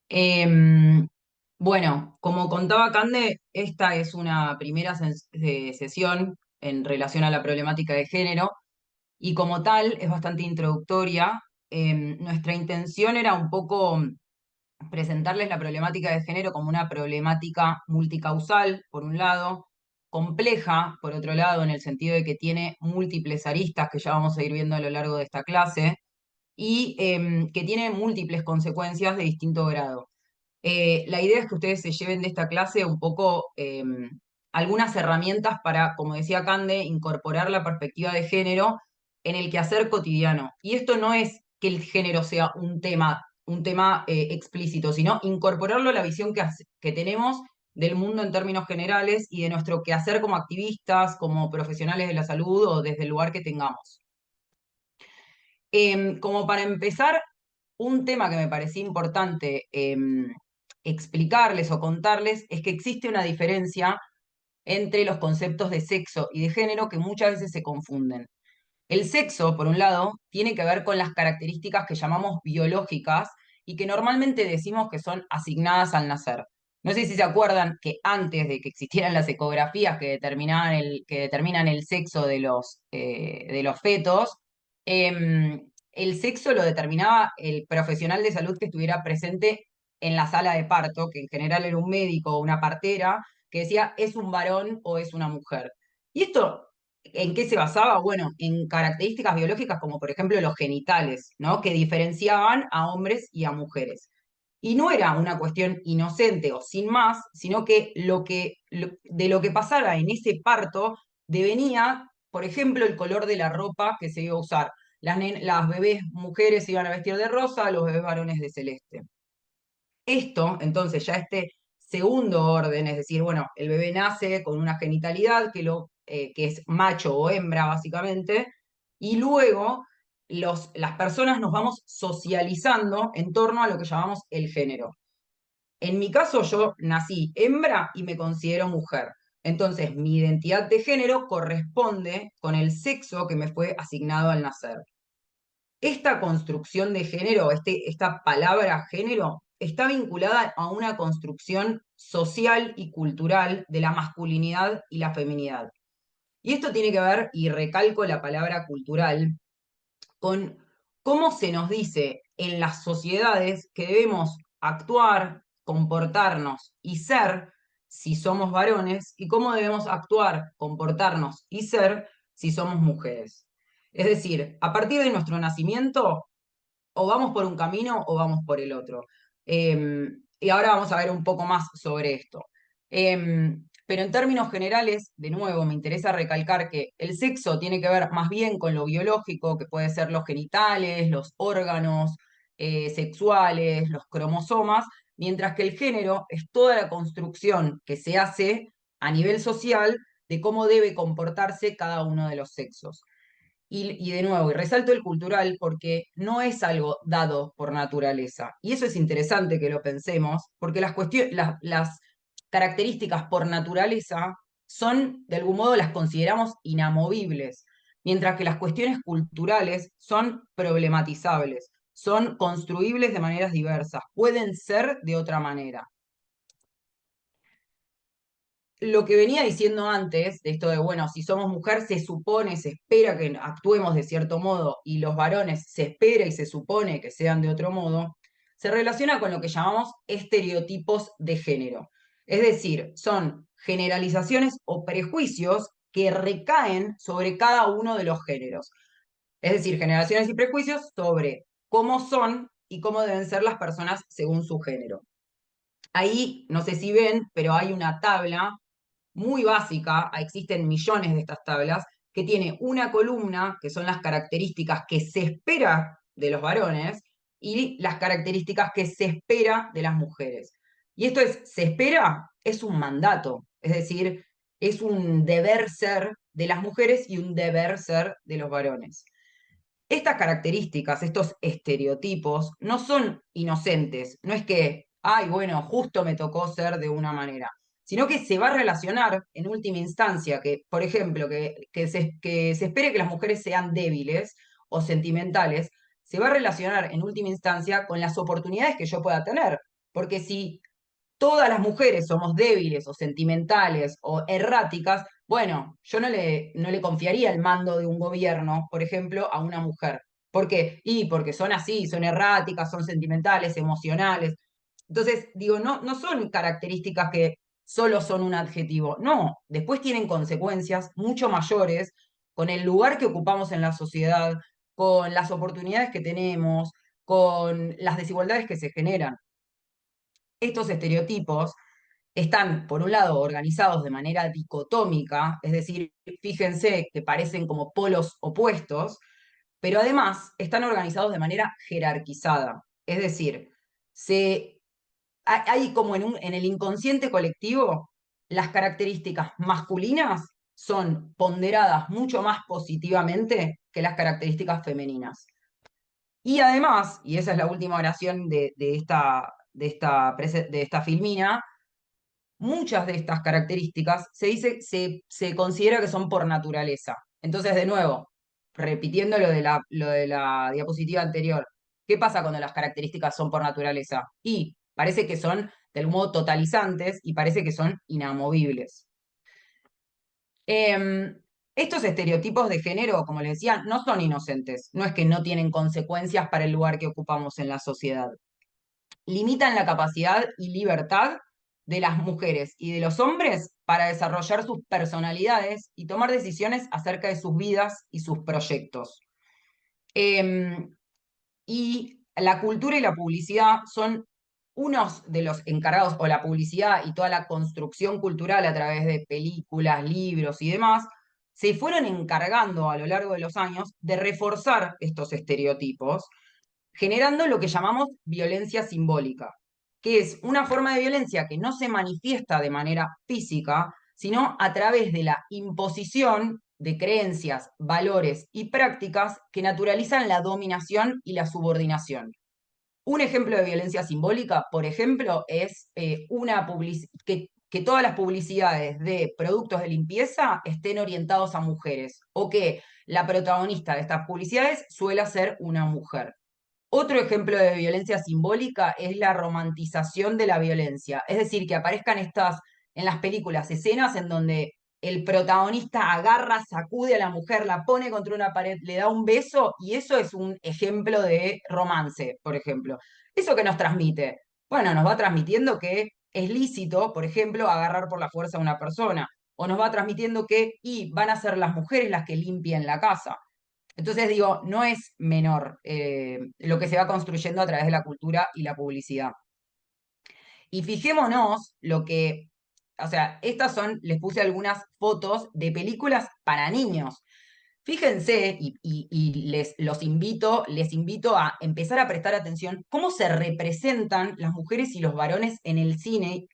Em, bueno, como contaba Cande, esta es una primera sesión en relación a la problemática de género y como tal es bastante introductoria. Nuestra intención era un poco presentarles la problemática de género como una problemática multicausal, por un lado, compleja, por otro lado, en el sentido de que tiene múltiples aristas que ya vamos a ir viendo a lo largo de esta clase y que tiene múltiples consecuencias de distinto grado. La idea es que ustedes se lleven de esta clase un poco algunas herramientas para, como decía Cande, incorporar la perspectiva de género en el quehacer cotidiano. Y esto no es que el género sea un tema explícito, sino incorporarlo a la visión que tenemos del mundo en términos generales y de nuestro quehacer como activistas, como profesionales de la salud o desde el lugar que tengamos. Como para empezar, un tema que me parecía importante explicarles o contarles es que existe una diferencia entre los conceptos de sexo y de género que muchas veces se confunden. El sexo, por un lado, tiene que ver con las características que llamamos biológicas y que normalmente decimos que son asignadas al nacer. No sé si se acuerdan que antes de que existieran las ecografías que determinan el sexo de los fetos, el sexo lo determinaba el profesional de salud que estuviera presente en la sala de parto, que en general era un médico o una partera, que decía es un varón o es una mujer. Y esto, ¿en qué se basaba? Bueno, en características biológicas como por ejemplo los genitales, ¿no? Que diferenciaban a hombres y a mujeres. Y no era una cuestión inocente o sin más, sino que, de lo que pasara en ese parto devenía, por ejemplo, el color de la ropa que se iba a usar. Las bebés mujeres se iban a vestir de rosa, los bebés varones de celeste. Esto, entonces, ya este segundo orden, es decir, bueno, el bebé nace con una genitalidad que es macho o hembra, básicamente, y luego las personas nos vamos socializando en torno a lo que llamamos el género. En mi caso, yo nací hembra y me considero mujer. Entonces, mi identidad de género corresponde con el sexo que me fue asignado al nacer. Esta construcción de género, esta palabra género, está vinculada a una construcción social y cultural de la masculinidad y la feminidad. Y esto tiene que ver, y recalco la palabra cultural, con cómo se nos dice en las sociedades que debemos actuar, comportarnos y ser si somos varones y cómo debemos actuar, comportarnos y ser si somos mujeres. Es decir, a partir de nuestro nacimiento, o vamos por un camino o vamos por el otro. Y ahora vamos a ver un poco más sobre esto. Pero en términos generales, de nuevo, me interesa recalcar que el sexo tiene que ver más bien con lo biológico, que puede ser los genitales, los órganos sexuales, los cromosomas, mientras que el género es toda la construcción que se hace a nivel social de cómo debe comportarse cada uno de los sexos. Y de nuevo, y resalto el cultural porque no es algo dado por naturaleza. Y eso es interesante que lo pensemos, porque las características por naturaleza son, de algún modo, las consideramos inamovibles, mientras que las cuestiones culturales son problematizables, son construibles de maneras diversas, pueden ser de otra manera. Lo que venía diciendo antes, de esto de, bueno, si somos mujer, se supone, se espera que actuemos de cierto modo, y los varones se espera y se supone que sean de otro modo, se relaciona con lo que llamamos estereotipos de género. Es decir, son generalizaciones o prejuicios que recaen sobre cada uno de los géneros. Es decir, generaciones y prejuicios sobre cómo son y cómo deben ser las personas según su género. Ahí, no sé si ven, pero hay una tabla muy básica, existen millones de estas tablas, que tiene una columna, que son las características que se espera de los varones, y las características que se espera de las mujeres. Y esto se espera, es un mandato, es decir, es un deber ser de las mujeres y un deber ser de los varones. Estas características, estos estereotipos, no son inocentes. No es que, ay, bueno, justo me tocó ser de una manera, sino que se va a relacionar en última instancia, que, por ejemplo, que se espere que las mujeres sean débiles o sentimentales, se va a relacionar en última instancia con las oportunidades que yo pueda tener. Porque si todas las mujeres somos débiles o sentimentales o erráticas, bueno, yo no le confiaría el mando de un gobierno, por ejemplo, a una mujer. ¿Por qué? Y porque son así, son erráticas, son sentimentales, emocionales. Entonces, digo, no son características que solo son un adjetivo. No, después tienen consecuencias mucho mayores con el lugar que ocupamos en la sociedad, con las oportunidades que tenemos, con las desigualdades que se generan. Estos estereotipos están, por un lado, organizados de manera dicotómica, es decir, fíjense que parecen como polos opuestos, pero además están organizados de manera jerarquizada. Es decir, hay como en el inconsciente colectivo, las características masculinas son ponderadas mucho más positivamente que las características femeninas. Y además, y esa es la última oración de esta filmina, muchas de estas características se considera que son por naturaleza. Entonces, de nuevo, repitiendo lo de la diapositiva anterior, ¿qué pasa cuando las características son por naturaleza? Y parece que son de algún modo totalizantes y parece que son inamovibles. Estos estereotipos de género, como les decía, no son inocentes, no es que no tienen consecuencias para el lugar que ocupamos en la sociedad. Limitan la capacidad y libertad de las mujeres y de los hombres para desarrollar sus personalidades y tomar decisiones acerca de sus vidas y sus proyectos. Em, y la cultura y la publicidad son unos de los encargados, o la publicidad y toda la construcción cultural a través de películas, libros y demás, se fueron encargando a lo largo de los años de reforzar estos estereotipos generando lo que llamamos violencia simbólica, que es una forma de violencia que no se manifiesta de manera física, sino a través de la imposición de creencias, valores y prácticas que naturalizan la dominación y la subordinación. Un ejemplo de violencia simbólica, por ejemplo, es que todas las publicidades de productos de limpieza estén orientados a mujeres o que la protagonista de estas publicidades suele ser una mujer. Otro ejemplo de violencia simbólica es la romantización de la violencia. Es decir, que aparezcan en las películas, escenas en donde el protagonista agarra, sacude a la mujer, la pone contra una pared, le da un beso, y eso es un ejemplo de romance, por ejemplo. ¿Eso que nos transmite? Bueno, nos va transmitiendo que es lícito, por ejemplo, agarrar por la fuerza a una persona, o nos va transmitiendo que van a ser las mujeres las que limpien la casa. Entonces digo, no es menor lo que se va construyendo a través de la cultura y la publicidad. Y fijémonos o sea, les puse algunas fotos de películas para niños. Fíjense, y les invito a empezar a prestar atención cómo se representan las mujeres y los varones en el cine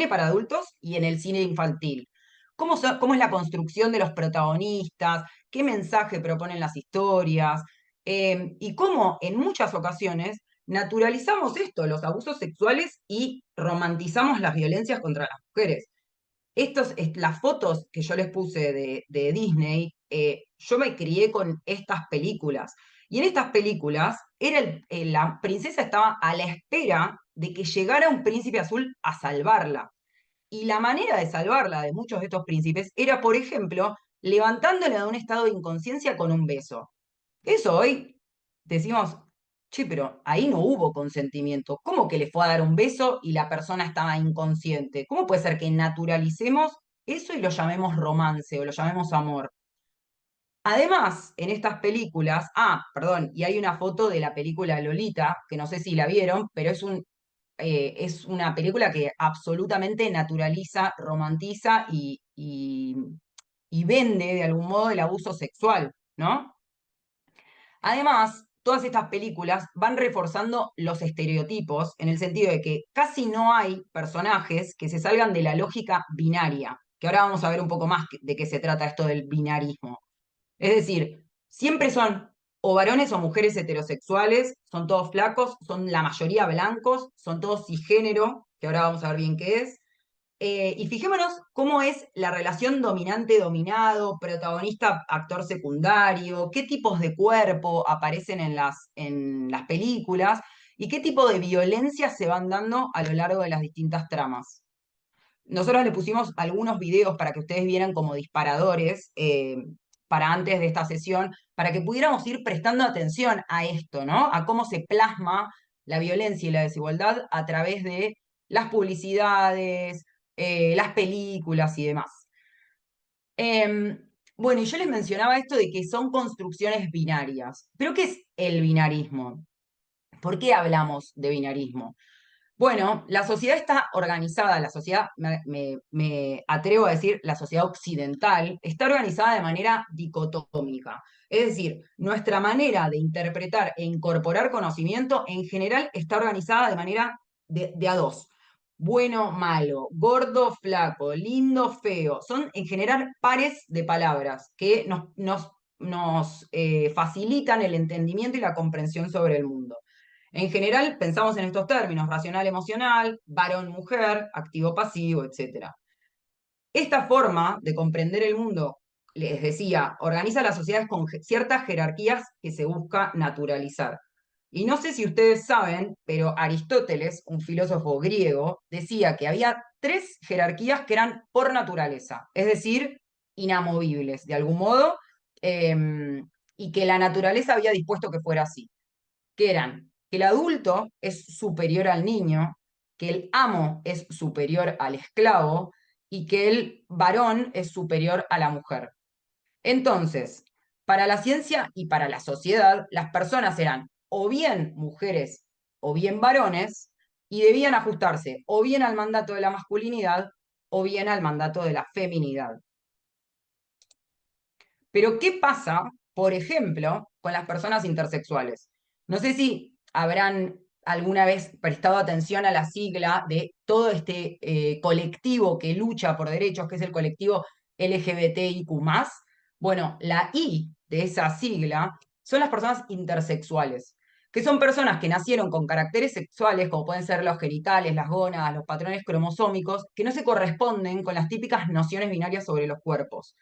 para adultos y en el cine infantil. ¿Cómo es la construcción de los protagonistas? ¿Qué mensaje proponen las historias? Y cómo en muchas ocasiones naturalizamos esto, los abusos sexuales, y romantizamos las violencias contra las mujeres. Las fotos que yo les puse de Disney, yo me crié con estas películas. Y en estas películas la princesa estaba a la espera de que llegara un príncipe azul a salvarla. Y la manera de salvarla de muchos de estos príncipes era, por ejemplo, levantándola de un estado de inconsciencia con un beso. Eso hoy decimos, che, pero ahí no hubo consentimiento. ¿Cómo que le fue a dar un beso y la persona estaba inconsciente? ¿Cómo puede ser que naturalicemos eso y lo llamemos romance o lo llamemos amor? Además, en estas películas, perdón, y hay una foto de la película Lolita, que no sé si la vieron, pero es una película que absolutamente naturaliza, romantiza y vende de algún modo el abuso sexual, ¿no? Además, todas estas películas van reforzando los estereotipos en el sentido de que casi no hay personajes que se salgan de la lógica binaria, que ahora vamos a ver un poco más de qué se trata esto del binarismo. Es decir, siempre son o varones o mujeres heterosexuales, son todos flacos, son la mayoría blancos, son todos cisgénero, que ahora vamos a ver bien qué es. Y fijémonos cómo es la relación dominante-dominado, protagonista-actor secundario, qué tipos de cuerpo aparecen en las películas. y qué tipo de violencias se van dando a lo largo de las distintas tramas. Nosotros le pusimos algunos videos para que ustedes vieran como disparadores para antes de esta sesión, para que pudiéramos ir prestando atención a esto, ¿no? A cómo se plasma la violencia y la desigualdad a través de las publicidades, las películas y demás. Bueno, y yo les mencionaba esto de que son construcciones binarias. ¿Pero qué es el binarismo? ¿Por qué hablamos de binarismo? Bueno, la sociedad está organizada, la sociedad, me atrevo a decir, la sociedad occidental, está organizada de manera dicotómica. Es decir, nuestra manera de interpretar e incorporar conocimiento en general está organizada de manera de a dos. Bueno, malo, gordo, flaco, lindo, feo. Son en general pares de palabras que nos facilitan el entendimiento y la comprensión sobre el mundo. En general, pensamos en estos términos: racional, emocional, varón, mujer, activo, pasivo, etc. Esta forma de comprender el mundo, les decía, organiza las sociedades con ciertas jerarquías que se busca naturalizar. Y no sé si ustedes saben, pero Aristóteles, un filósofo griego, decía que había tres jerarquías que eran por naturaleza, es decir, inamovibles de algún modo, y que la naturaleza había dispuesto que fuera así, que eran que el adulto es superior al niño, que el amo es superior al esclavo y que el varón es superior a la mujer. Entonces, para la ciencia y para la sociedad, las personas eran o bien mujeres o bien varones y debían ajustarse o bien al mandato de la masculinidad o bien al mandato de la feminidad. Pero ¿qué pasa, por ejemplo, con las personas intersexuales? No sé si habrán alguna vez prestado atención a la sigla de todo este colectivo que lucha por derechos, que es el colectivo LGBTIQ+. Bueno, la I de esa sigla son las personas intersexuales, que son personas que nacieron con caracteres sexuales, como pueden ser los genitales, las gónadas, los patrones cromosómicos, que no se corresponden con las típicas nociones binarias sobre los cuerpos.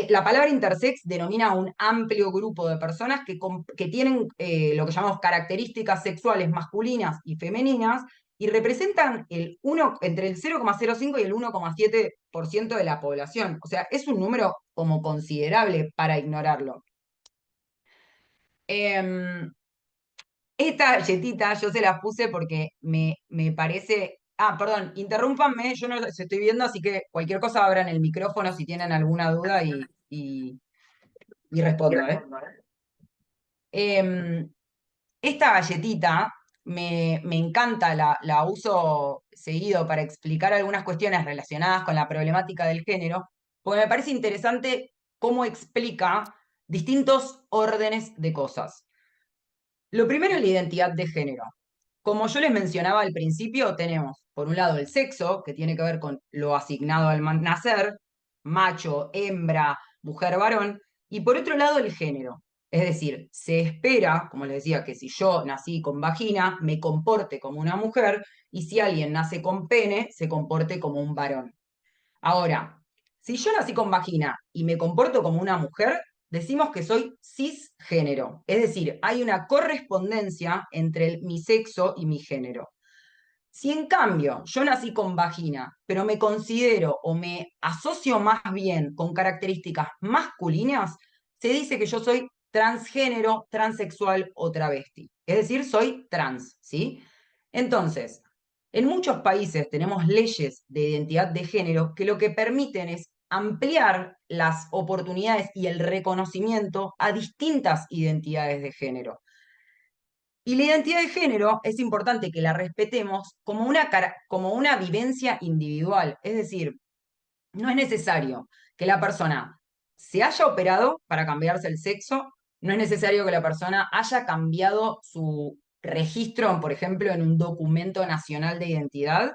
La palabra intersex denomina a un amplio grupo de personas que tienen lo que llamamos características sexuales masculinas y femeninas y representan entre el 0,05 y el 1,7% de la población. O sea, es un número como considerable para ignorarlo. Em, Esta galletita yo se la puse porque me parece... Ah, perdón, interrúmpanme, yo no los estoy viendo, así que cualquier cosa abran el micrófono si tienen alguna duda y respondo, ¿eh? Em, Esta galletita me encanta, la uso seguido para explicar algunas cuestiones relacionadas con la problemática del género, porque me parece interesante cómo explica distintos órdenes de cosas. Lo primero es la identidad de género. Como yo les mencionaba al principio, tenemos por un lado el sexo, que tiene que ver con lo asignado al nacer, macho, hembra, mujer, varón, y por otro lado el género. Es decir, se espera, como les decía, que si yo nací con vagina, me comporte como una mujer, y si alguien nace con pene, se comporte como un varón. Ahora, si yo nací con vagina y me comporto como una mujer, decimos que soy cisgénero. Es decir, hay una correspondencia entre mi sexo y mi género. Si en cambio yo nací con vagina, pero me considero o me asocio más bien con características masculinas, se dice que yo soy transgénero, transexual o travesti. Es decir, soy trans, ¿sí? Entonces, en muchos países tenemos leyes de identidad de género que lo que permiten es ampliar las oportunidades y el reconocimiento a distintas identidades de género. Y la identidad de género es importante que la respetemos como una vivencia individual. Es decir, no es necesario que la persona se haya operado para cambiarse el sexo, no es necesario que la persona haya cambiado su registro, por ejemplo, en un documento nacional de identidad,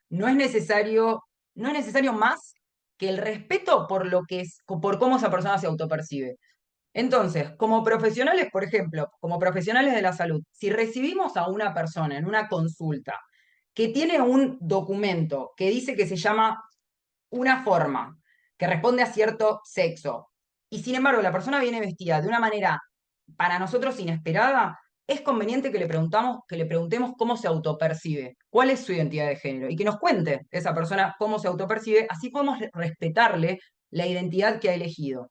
no es necesario, no es necesario más que el respeto por lo que es, por cómo esa persona se autopercibe. Entonces, como profesionales, por ejemplo, como profesionales de la salud, si recibimos a una persona en una consulta que tiene un documento que dice que se llama una forma, que responde a cierto sexo, y sin embargo la persona viene vestida de una manera para nosotros inesperada, es conveniente que le preguntemos cómo se autopercibe, cuál es su identidad de género, y que nos cuente esa persona cómo se autopercibe, así podemos respetarle la identidad que ha elegido.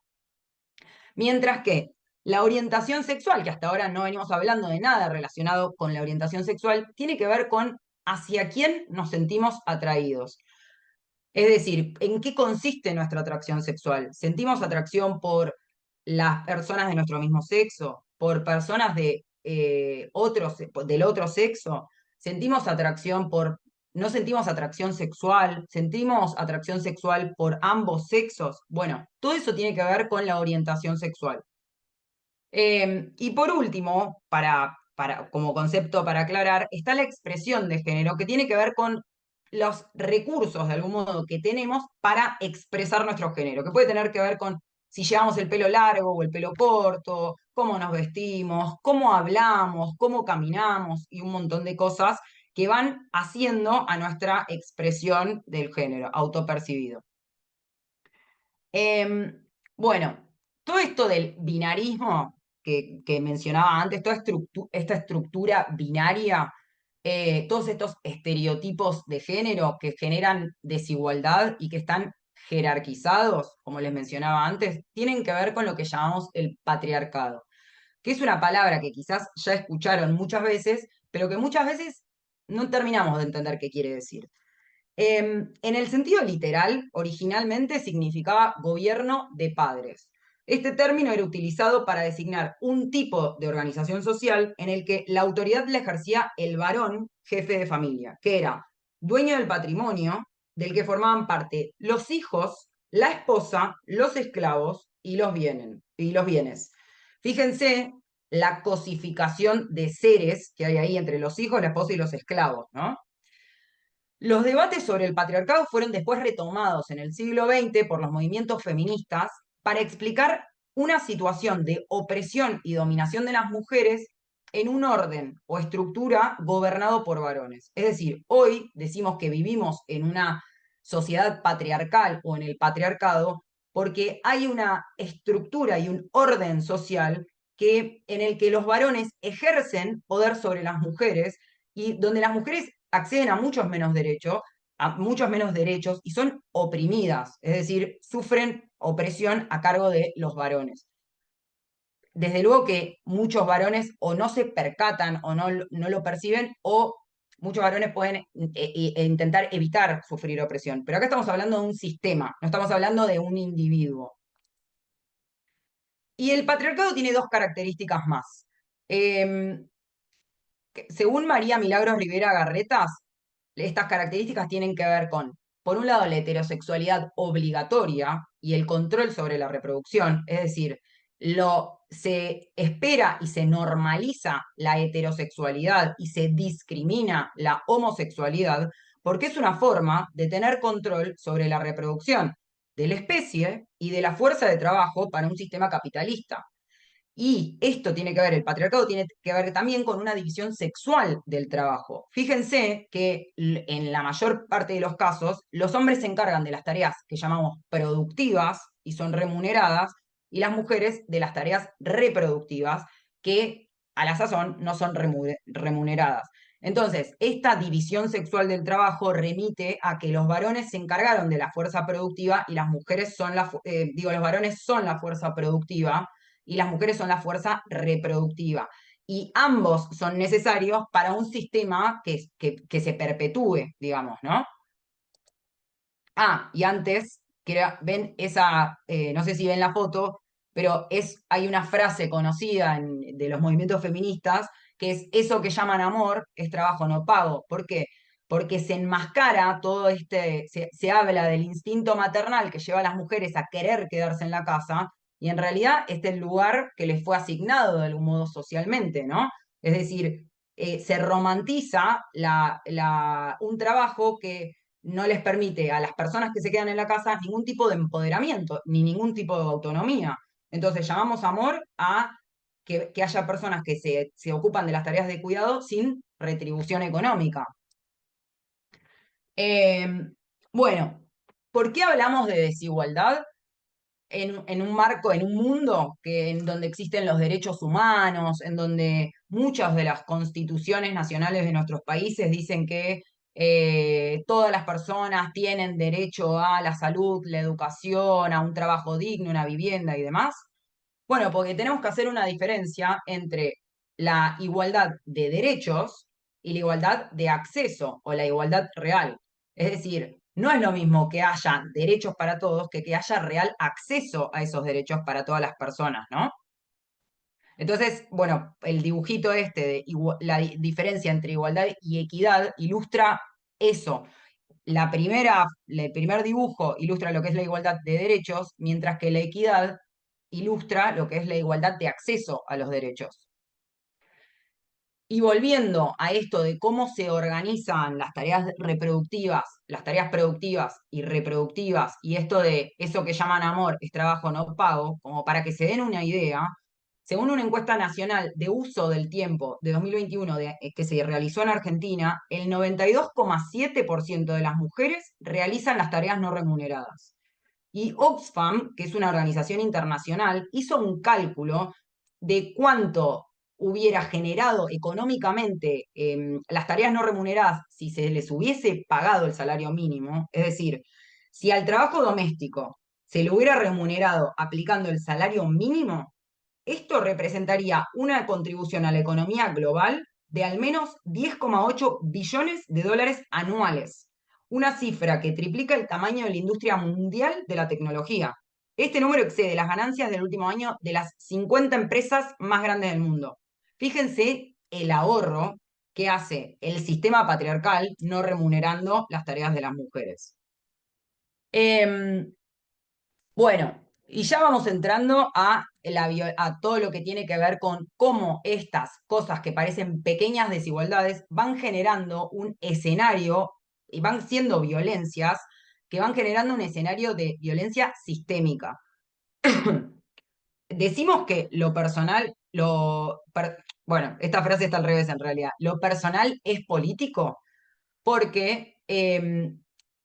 Mientras que la orientación sexual, que hasta ahora no venimos hablando de nada relacionado con la orientación sexual, tiene que ver con hacia quién nos sentimos atraídos. Es decir, ¿en qué consiste nuestra atracción sexual? ¿Sentimos atracción por las personas de nuestro mismo sexo? ¿Por personas del otro sexo? ¿Sentimos atracción por... ¿No sentimos atracción sexual? ¿Sentimos atracción sexual por ambos sexos? Bueno, todo eso tiene que ver con la orientación sexual. Y por último, como concepto para aclarar, está la expresión de género, que tiene que ver con los recursos, de algún modo, que tenemos para expresar nuestro género, que puede tener que ver con si llevamos el pelo largo o el pelo corto, cómo nos vestimos, cómo hablamos, cómo caminamos y un montón de cosas que van haciendo a nuestra expresión del género autopercibido. Bueno, todo esto del binarismo que mencionaba antes, toda esta estructura binaria, todos estos estereotipos de género que generan desigualdad y que están jerarquizados, como les mencionaba antes, tienen que ver con lo que llamamos el patriarcado, que es una palabra que quizás ya escucharon muchas veces, pero que muchas veces no terminamos de entender qué quiere decir. En el sentido literal, originalmente significaba gobierno de padres. Este término era utilizado para designar un tipo de organización social en el que la autoridad la ejercía el varón jefe de familia, que era dueño del patrimonio del que formaban parte los hijos, la esposa, los esclavos y los bienes. Fíjense la cosificación de seres que hay ahí entre los hijos, la esposa y los esclavos, ¿no? Los debates sobre el patriarcado fueron después retomados en el siglo XX por los movimientos feministas para explicar una situación de opresión y dominación de las mujeres en un orden o estructura gobernado por varones. Es decir, hoy decimos que vivimos en una sociedad patriarcal o en el patriarcado porque hay una estructura y un orden social en el que los varones ejercen poder sobre las mujeres y donde las mujeres acceden a muchos menos derechos y son oprimidas, es decir, sufren opresión a cargo de los varones. Desde luego que muchos varones o no se percatan o no lo perciben o muchos varones pueden intentar evitar sufrir opresión. Pero acá estamos hablando de un sistema, no estamos hablando de un individuo. Y el patriarcado tiene dos características más. Eh, Según María Milagros Rivera Garretas, estas características tienen que ver con, por un lado, la heterosexualidad obligatoria y el control sobre la reproducción, es decir, se espera y se normaliza la heterosexualidad y se discrimina la homosexualidad porque es una forma de tener control sobre la reproducción de la especie y de la fuerza de trabajo para un sistema capitalista. Y esto tiene que ver, el patriarcado tiene que ver también con una división sexual del trabajo. Fíjense que en la mayor parte de los casos, los hombres se encargan de las tareas que llamamos productivas y son remuneradas, y las mujeres de las tareas reproductivas que a la sazón no son remuneradas. Entonces, esta división sexual del trabajo remite a que los varones se encargaron de la fuerza productiva y las mujeres son los varones son la fuerza productiva y las mujeres son la fuerza reproductiva. Y ambos son necesarios para un sistema que se perpetúe, digamos, ¿no? Ah, y antes, ven esa, no sé si ven la foto, pero hay una frase conocida de los movimientos feministas, que es eso que llaman amor es trabajo no pago. ¿Por qué? Porque se enmascara todo se habla del instinto maternal que lleva a las mujeres a querer quedarse en la casa, y en realidad este es el lugar que les fue asignado de algún modo socialmente, ¿no? Es decir, se romantiza un trabajo que no les permite a las personas que se quedan en la casa ningún tipo de empoderamiento, ni ningún tipo de autonomía. Entonces llamamos amor a que haya personas que se ocupan de las tareas de cuidado sin retribución económica. Eh, bueno, ¿por qué hablamos de desigualdad? En un marco, en un mundo en donde existen los derechos humanos, en donde muchas de las constituciones nacionales de nuestros países dicen que todas las personas tienen derecho a la salud, la educación, a un trabajo digno, una vivienda y demás. Bueno, porque tenemos que hacer una diferencia entre la igualdad de derechos y la igualdad de acceso o la igualdad real. Es decir, no es lo mismo que haya derechos para todos que haya real acceso a esos derechos para todas las personas, ¿no? Entonces, bueno, el dibujito este de diferencia entre igualdad y equidad ilustra eso. El primer dibujo ilustra lo que es la igualdad de derechos, mientras que la equidad ilustra lo que es la igualdad de acceso a los derechos. Y volviendo a esto de cómo se organizan las tareas reproductivas, las tareas productivas y reproductivas, y esto de eso que llaman amor es trabajo no pago, como para que se den una idea, según una encuesta nacional de uso del tiempo de 2021 que se realizó en Argentina, el 92,7% de las mujeres realizan las tareas no remuneradas. Y Oxfam, que es una organización internacional, hizo un cálculo de cuánto hubiera generado económicamente las tareas no remuneradas si se les hubiese pagado el salario mínimo. Es decir, si al trabajo doméstico se le hubiera remunerado aplicando el salario mínimo, esto representaría una contribución a la economía global de al menos 10,8 billones de dólares anuales, una cifra que triplica el tamaño de la industria mundial de la tecnología. Este número excede las ganancias del último año de las 50 empresas más grandes del mundo. Fíjense el ahorro que hace el sistema patriarcal no remunerando las tareas de las mujeres. Bueno, y ya vamos entrando a todo lo que tiene que ver con cómo estas cosas que parecen pequeñas desigualdades van generando un escenario y van siendo violencias que van generando un escenario de violencia sistémica. Decimos que lo personal, bueno, esta frase está al revés en realidad, lo personal es político porque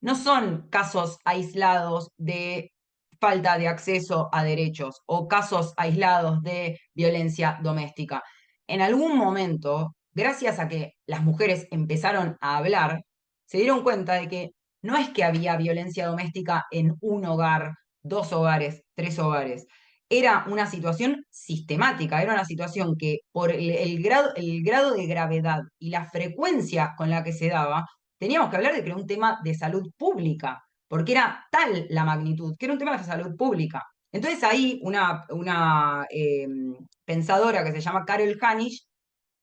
no son casos aislados de falta de acceso a derechos o casos aislados de violencia doméstica. En algún momento, gracias a que las mujeres empezaron a hablar, se dieron cuenta de que no es que había violencia doméstica en un hogar, dos hogares, tres hogares. Era una situación sistemática, era una situación que por el grado de gravedad y la frecuencia con la que se daba, teníamos que hablar de que era un tema de salud pública, porque era tal la magnitud, que era un tema de salud pública. Entonces ahí una pensadora que se llama Carol Hanisch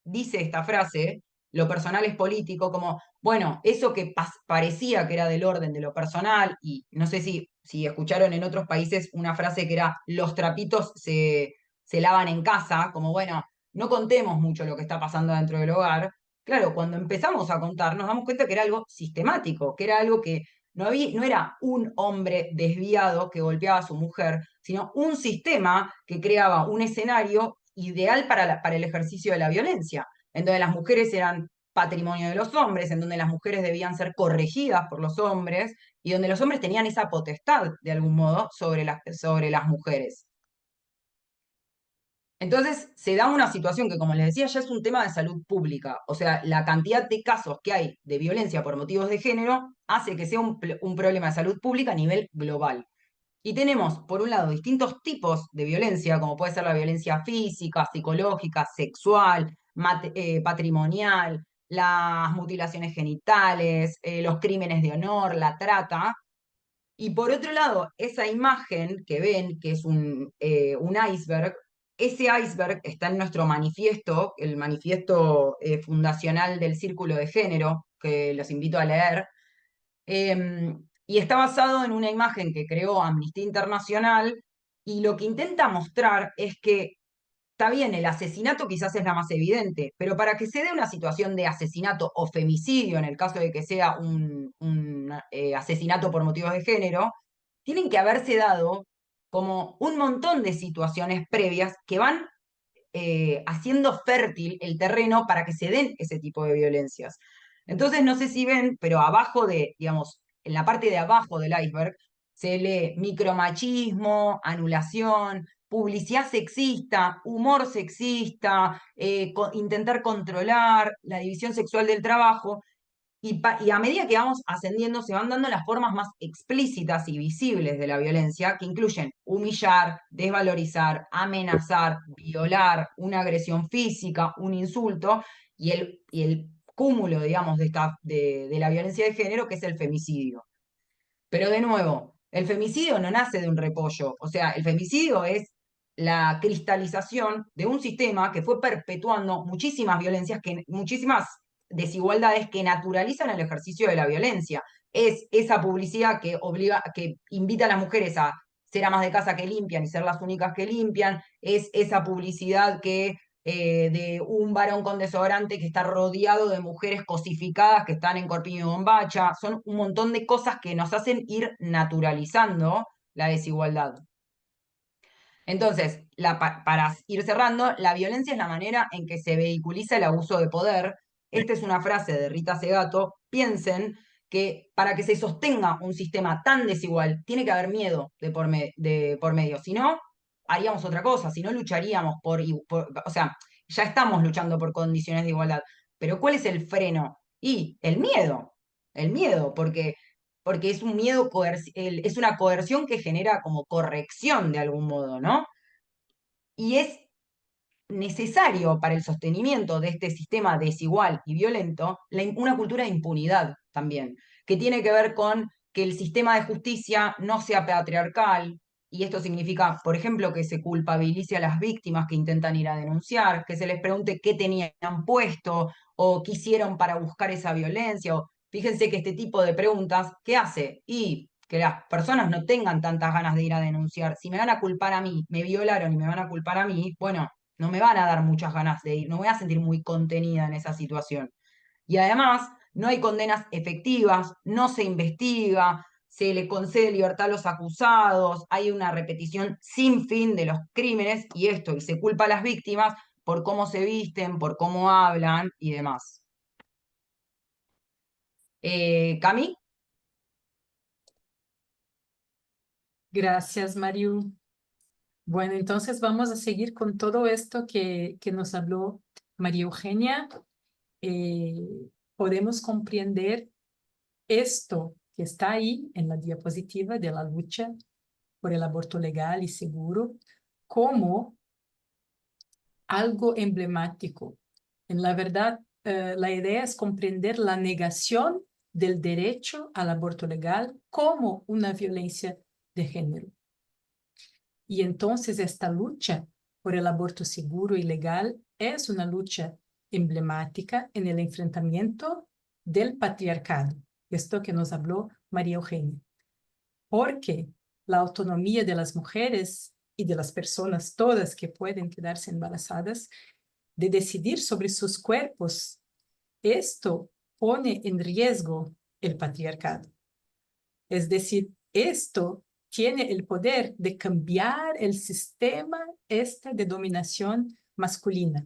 dice esta frase, lo personal es político, como, bueno, eso que parecía que era del orden de lo personal, y no sé si escucharon en otros países una frase que era, los trapitos se lavan en casa, como, bueno, no contemos mucho lo que está pasando dentro del hogar. Claro, cuando empezamos a contar, nos damos cuenta que era algo sistemático, que era algo que no era un hombre desviado que golpeaba a su mujer, sino un sistema que creaba un escenario ideal para el ejercicio de la violencia, en donde las mujeres eran patrimonio de los hombres, en donde las mujeres debían ser corregidas por los hombres y donde los hombres tenían esa potestad, de algún modo, sobre las mujeres. Entonces se da una situación que, como les decía, ya es un tema de salud pública. O sea, la cantidad de casos que hay de violencia por motivos de género hace que sea un problema de salud pública a nivel global. Y tenemos, por un lado, distintos tipos de violencia, como puede ser la violencia física, psicológica, sexual, patrimonial, las mutilaciones genitales, los crímenes de honor, la trata. Y por otro lado, esa imagen que ven, que es un iceberg, ese iceberg está en nuestro manifiesto, el manifiesto fundacional del Círculo de Género, que los invito a leer, y está basado en una imagen que creó Amnistía Internacional, y lo que intenta mostrar es que está bien, el asesinato quizás es la más evidente, pero para que se dé una situación de asesinato o femicidio, en el caso de que sea un asesinato por motivos de género, tienen que haberse dado como un montón de situaciones previas que van haciendo fértil el terreno para que se den ese tipo de violencias. Entonces, no sé si ven, pero abajo digamos, en la parte de abajo del iceberg, se lee micromachismo, anulación, publicidad sexista, humor sexista, intentar controlar la división sexual del trabajo. Y a medida que vamos ascendiendo, se van dando las formas más explícitas y visibles de la violencia, que incluyen humillar, desvalorizar, amenazar, violar, una agresión física, un insulto, y el cúmulo, digamos, de la violencia de género, que es el femicidio. Pero de nuevo, el femicidio no nace de un repollo, o sea, el femicidio es la cristalización de un sistema que fue perpetuando muchísimas violencias, muchísimas desigualdades que naturalizan el ejercicio de la violencia. Es esa publicidad que obliga, que invita a las mujeres a ser amas de casa que limpian y ser las únicas que limpian, es esa publicidad de un varón con desodorante que está rodeado de mujeres cosificadas que están en corpiño y bombacha. Son un montón de cosas que nos hacen ir naturalizando la desigualdad. Entonces, para ir cerrando, la violencia es la manera en que se vehiculiza el abuso de poder. Esta es una frase de Rita Segato. Piensen que para que se sostenga un sistema tan desigual, tiene que haber miedo de por medio. Si no, haríamos otra cosa, si no lucharíamos o sea, ya estamos luchando por condiciones de igualdad. Pero ¿cuál es el freno? Y el miedo, porque es un miedo, es una coerción que genera como corrección de algún modo, ¿no? Y es necesario para el sostenimiento de este sistema desigual y violento una cultura de impunidad también, que tiene que ver con que el sistema de justicia no sea patriarcal, y esto significa, por ejemplo, que se culpabilice a las víctimas que intentan ir a denunciar, que se les pregunte qué tenían puesto o qué hicieron para buscar esa violencia. Fíjense que este tipo de preguntas, ¿qué hace? Y que las personas no tengan tantas ganas de ir a denunciar. Si me van a culpar a mí, me violaron y me van a culpar a mí, bueno, no me van a dar muchas ganas de ir, no me voy a sentir muy contenida en esa situación. Y además, no hay condenas efectivas, no se investiga, se le concede libertad a los acusados, hay una repetición sin fin de los crímenes y se culpa a las víctimas por cómo se visten, por cómo hablan y demás. Cami. Gracias, Mariu. Bueno, entonces vamos a seguir con todo esto que nos habló María Eugenia. Eh, Podemos comprender esto que está ahí en la diapositiva de la lucha por el aborto legal y seguro como algo emblemático. En la verdad, la idea es comprender la negación del derecho al aborto legal como una violencia de género. Y entonces esta lucha por el aborto seguro y legal es una lucha emblemática en el enfrentamiento del patriarcado, esto que nos habló María Eugenia, porque la autonomía de las mujeres y de las personas todas que pueden quedarse embarazadas de decidir sobre sus cuerpos, esto pone en riesgo el patriarcado. Es decir, esto tiene el poder de cambiar el sistema de dominación masculina.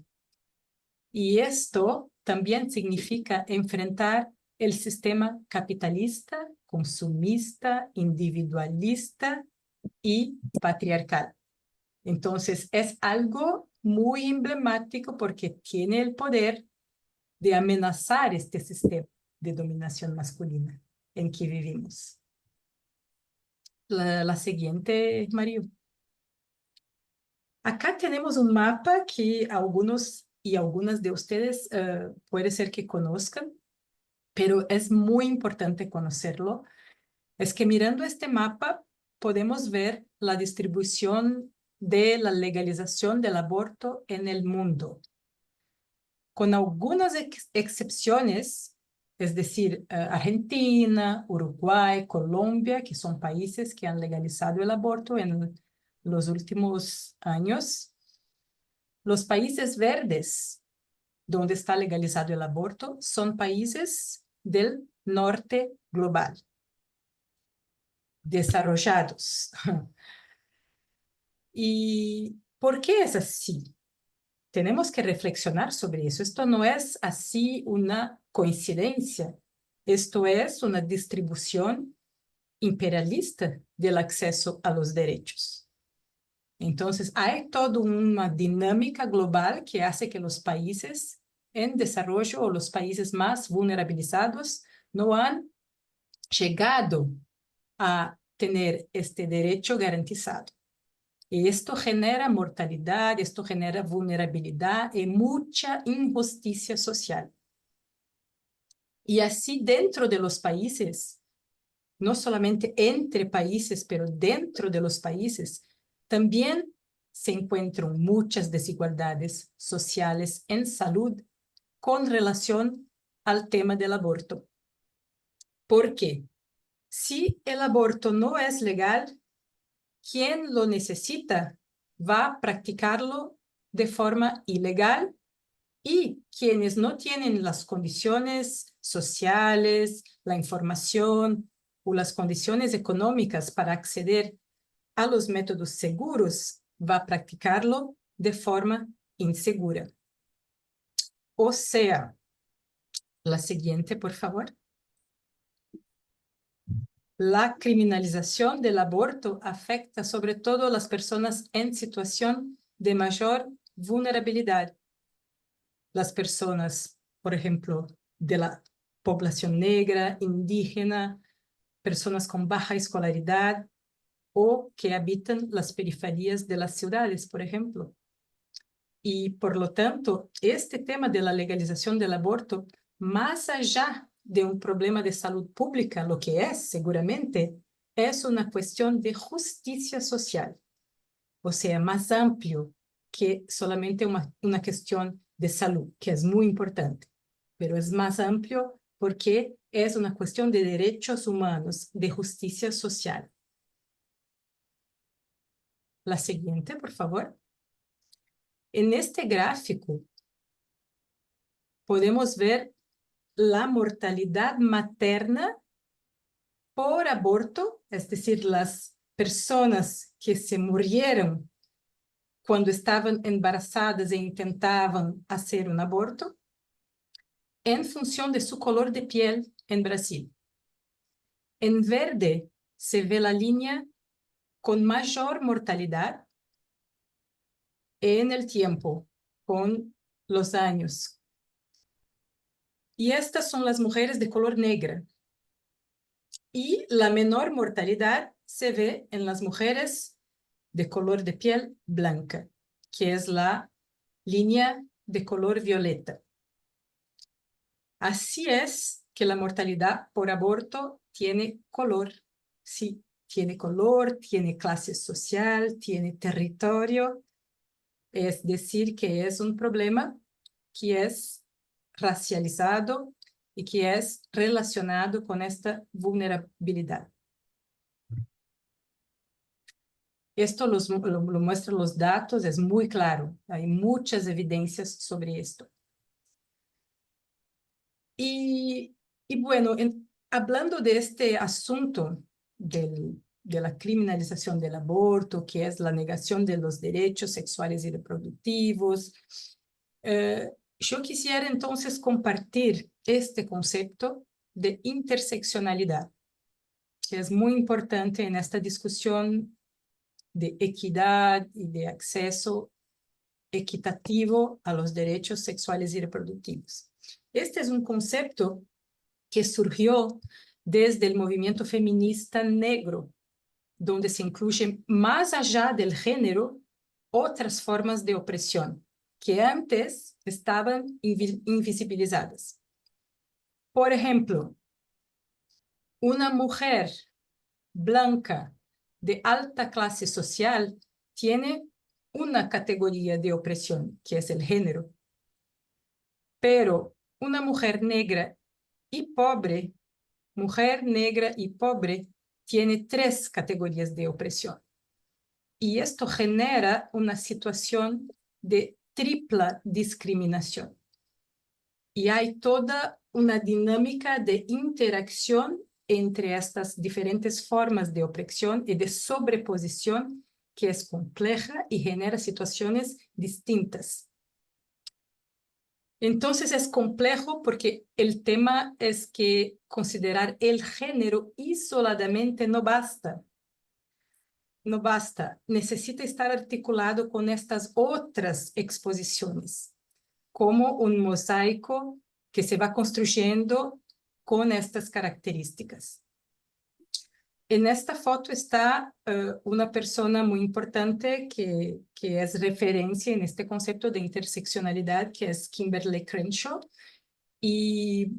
Y esto también significa enfrentar el sistema capitalista, consumista, individualista y patriarcal. Entonces, es algo muy emblemático porque tiene el poder de amenazar este sistema de dominación masculina en que vivimos. La siguiente, Mario. Acá tenemos un mapa que algunos y algunas de ustedes puede ser que conozcan, pero es muy importante conocerlo. Es que mirando este mapa podemos ver la distribución de la legalización del aborto en el mundo, con algunas excepciones, es decir, Argentina, Uruguay, Colombia, que son países que han legalizado el aborto en los últimos años. Los países verdes, donde está legalizado el aborto, son países del norte global, desarrollados. ¿Y por qué es así? Tenemos que reflexionar sobre eso. Esto no es así una coincidencia. Esto es una distribución imperialista del acceso a los derechos. Entonces, hay toda una dinámica global que hace que los países en desarrollo o los países más vulnerabilizados no han llegado a tener este derecho garantizado. Y esto genera mortalidad, esto genera vulnerabilidad y mucha injusticia social. Y así dentro de los países, no solamente entre países, pero dentro de los países, también se encuentran muchas desigualdades sociales en salud con relación al tema del aborto. ¿Por qué? Si el aborto no es legal, quien lo necesita va a practicarlo de forma ilegal y quienes no tienen las condiciones sociales, la información o las condiciones económicas para acceder a los métodos seguros, va a practicarlo de forma insegura. O sea, la siguiente, por favor. La criminalización del aborto afecta sobre todo a las personas en situación de mayor vulnerabilidad. Las personas, por ejemplo, de la población negra, indígena, personas con baja escolaridad o que habitan las periferias de las ciudades, por ejemplo. Y por lo tanto, este tema de la legalización del aborto, más allá de un problema de salud pública, lo que es seguramente, es una cuestión de justicia social. O sea, más amplio que solamente una cuestión de salud, que es muy importante, pero es más amplio porque es una cuestión de derechos humanos, de justicia social. La siguiente, por favor. En este gráfico podemos ver la mortalidad materna por aborto, es decir, las personas que se murieron cuando estaban embarazadas e intentaban hacer un aborto, en función de su color de piel en Brasil. En verde se ve la línea con mayor mortalidad en el tiempo, con los años. Y estas son las mujeres de color negra. Y la menor mortalidad se ve en las mujeres de color de piel blanca, que es la línea de color violeta. Así es que la mortalidad por aborto tiene color. Sí, tiene color, tiene clase social, tiene territorio. Es decir, que es un problema que es racializado y que es relacionado con esta vulnerabilidad. Esto lo muestran los datos, es muy claro. Hay muchas evidencias sobre esto. Y bueno, hablando de este asunto de la criminalización del aborto, que es la negación de los derechos sexuales y reproductivos, yo quisiera entonces compartir este concepto de interseccionalidad, que es muy importante en esta discusión de equidad y de acceso equitativo a los derechos sexuales y reproductivos. Este es un concepto que surgió desde el movimiento feminista negro, donde se incluyen más allá del género otras formas de opresión que antes estaban invisibilizadas. Por ejemplo, una mujer blanca de alta clase social tiene una categoría de opresión, que es el género. Pero una mujer negra y pobre, tiene 3 categorías de opresión. Y esto genera una situación de tripla discriminación. Y hay toda una dinámica de interacción entre estas diferentes formas de opresión y de sobreposición que es compleja y genera situaciones distintas. Entonces es complejo porque el tema es que considerar el género isoladamente no basta. no basta, necesita estar articulado con estas otras exposiciones, como un mosaico que se va construyendo con estas características. En esta foto está una persona muy importante que es referencia en este concepto de interseccionalidad, que es Kimberly Crenshaw. Y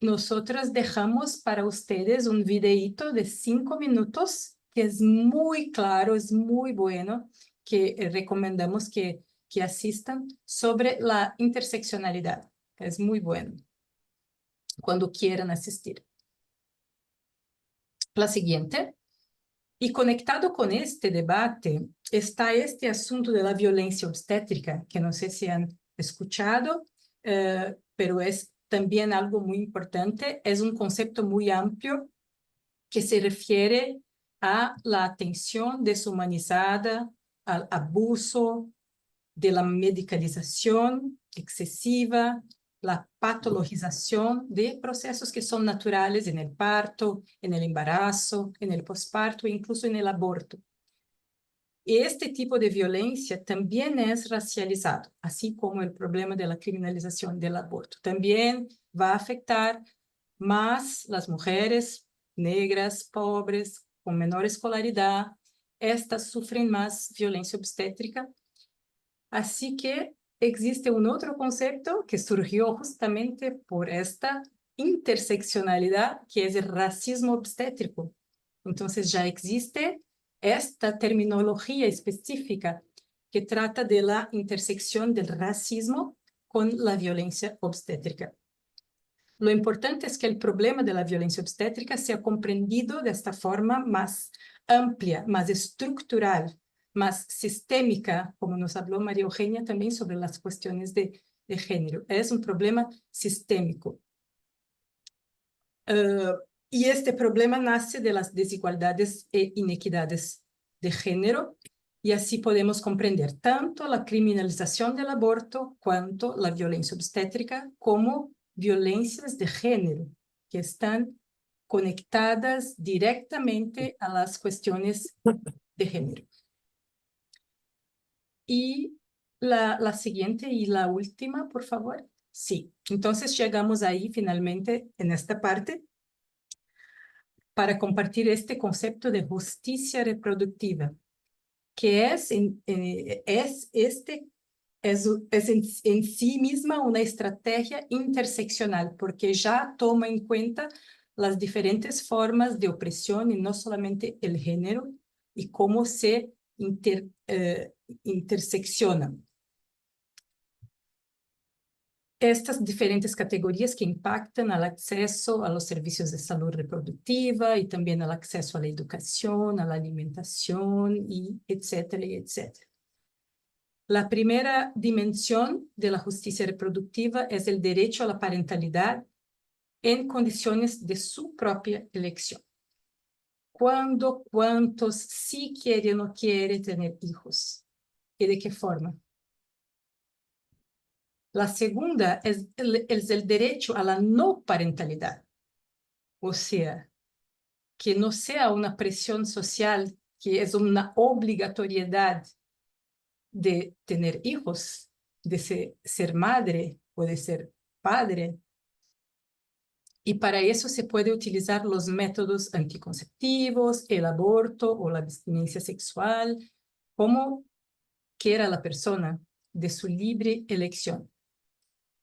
nosotras dejamos para ustedes un videíto de 5 minutos, que es muy claro, es muy bueno, que recomendamos que asistan, sobre la interseccionalidad. Es muy bueno, cuando quieran asistir. La siguiente. Y conectado con este debate está este asunto de la violencia obstétrica, que no sé si han escuchado, pero es también algo muy importante. Es un concepto muy amplio que se refiere a la atención deshumanizada, al abuso, de la medicalización excesiva, la patologización de procesos que son naturales en el parto, en el embarazo, en el posparto e incluso en el aborto. Este tipo de violencia también es racializado, así como el problema de la criminalización del aborto. También va a afectar más las mujeres negras, pobres, con menor escolaridad. Estas sufren más violencia obstétrica. Así que existe un otro concepto que surgió justamente por esta interseccionalidad, que es el racismo obstétrico. Entonces ya existe esta terminología específica que trata de la intersección del racismo con la violencia obstétrica. Lo importante es que el problema de la violencia obstétrica sea comprendido de esta forma más amplia, más estructural, más sistémica, como nos habló María Eugenia también sobre las cuestiones de género. Es un problema sistémico. Y este problema nace de las desigualdades e inequidades de género, y así podemos comprender tanto la criminalización del aborto cuanto la violencia obstétrica como violencias de género, que están conectadas directamente a las cuestiones de género. Y la siguiente y la última, por favor. Sí, entonces llegamos ahí finalmente en esta parte para compartir este concepto de justicia reproductiva, que es en sí misma una estrategia interseccional, porque ya toma en cuenta las diferentes formas de opresión y no solamente el género y cómo se interseccionan estas diferentes categorías que impactan al acceso a los servicios de salud reproductiva y también al acceso a la educación, a la alimentación, y etcétera, y etcétera. La primera dimensión de la justicia reproductiva es el derecho a la parentalidad en condiciones de su propia elección. ¿Cuándo, cuántos, si quiere o no quiere tener hijos? ¿Y de qué forma? La segunda es el derecho a la no parentalidad, o sea, que no sea una presión social, que es una obligatoriedad de tener hijos, de ser madre o de ser padre. Y para eso se puede utilizar los métodos anticonceptivos, el aborto o la abstinencia sexual, como quiera la persona, de su libre elección.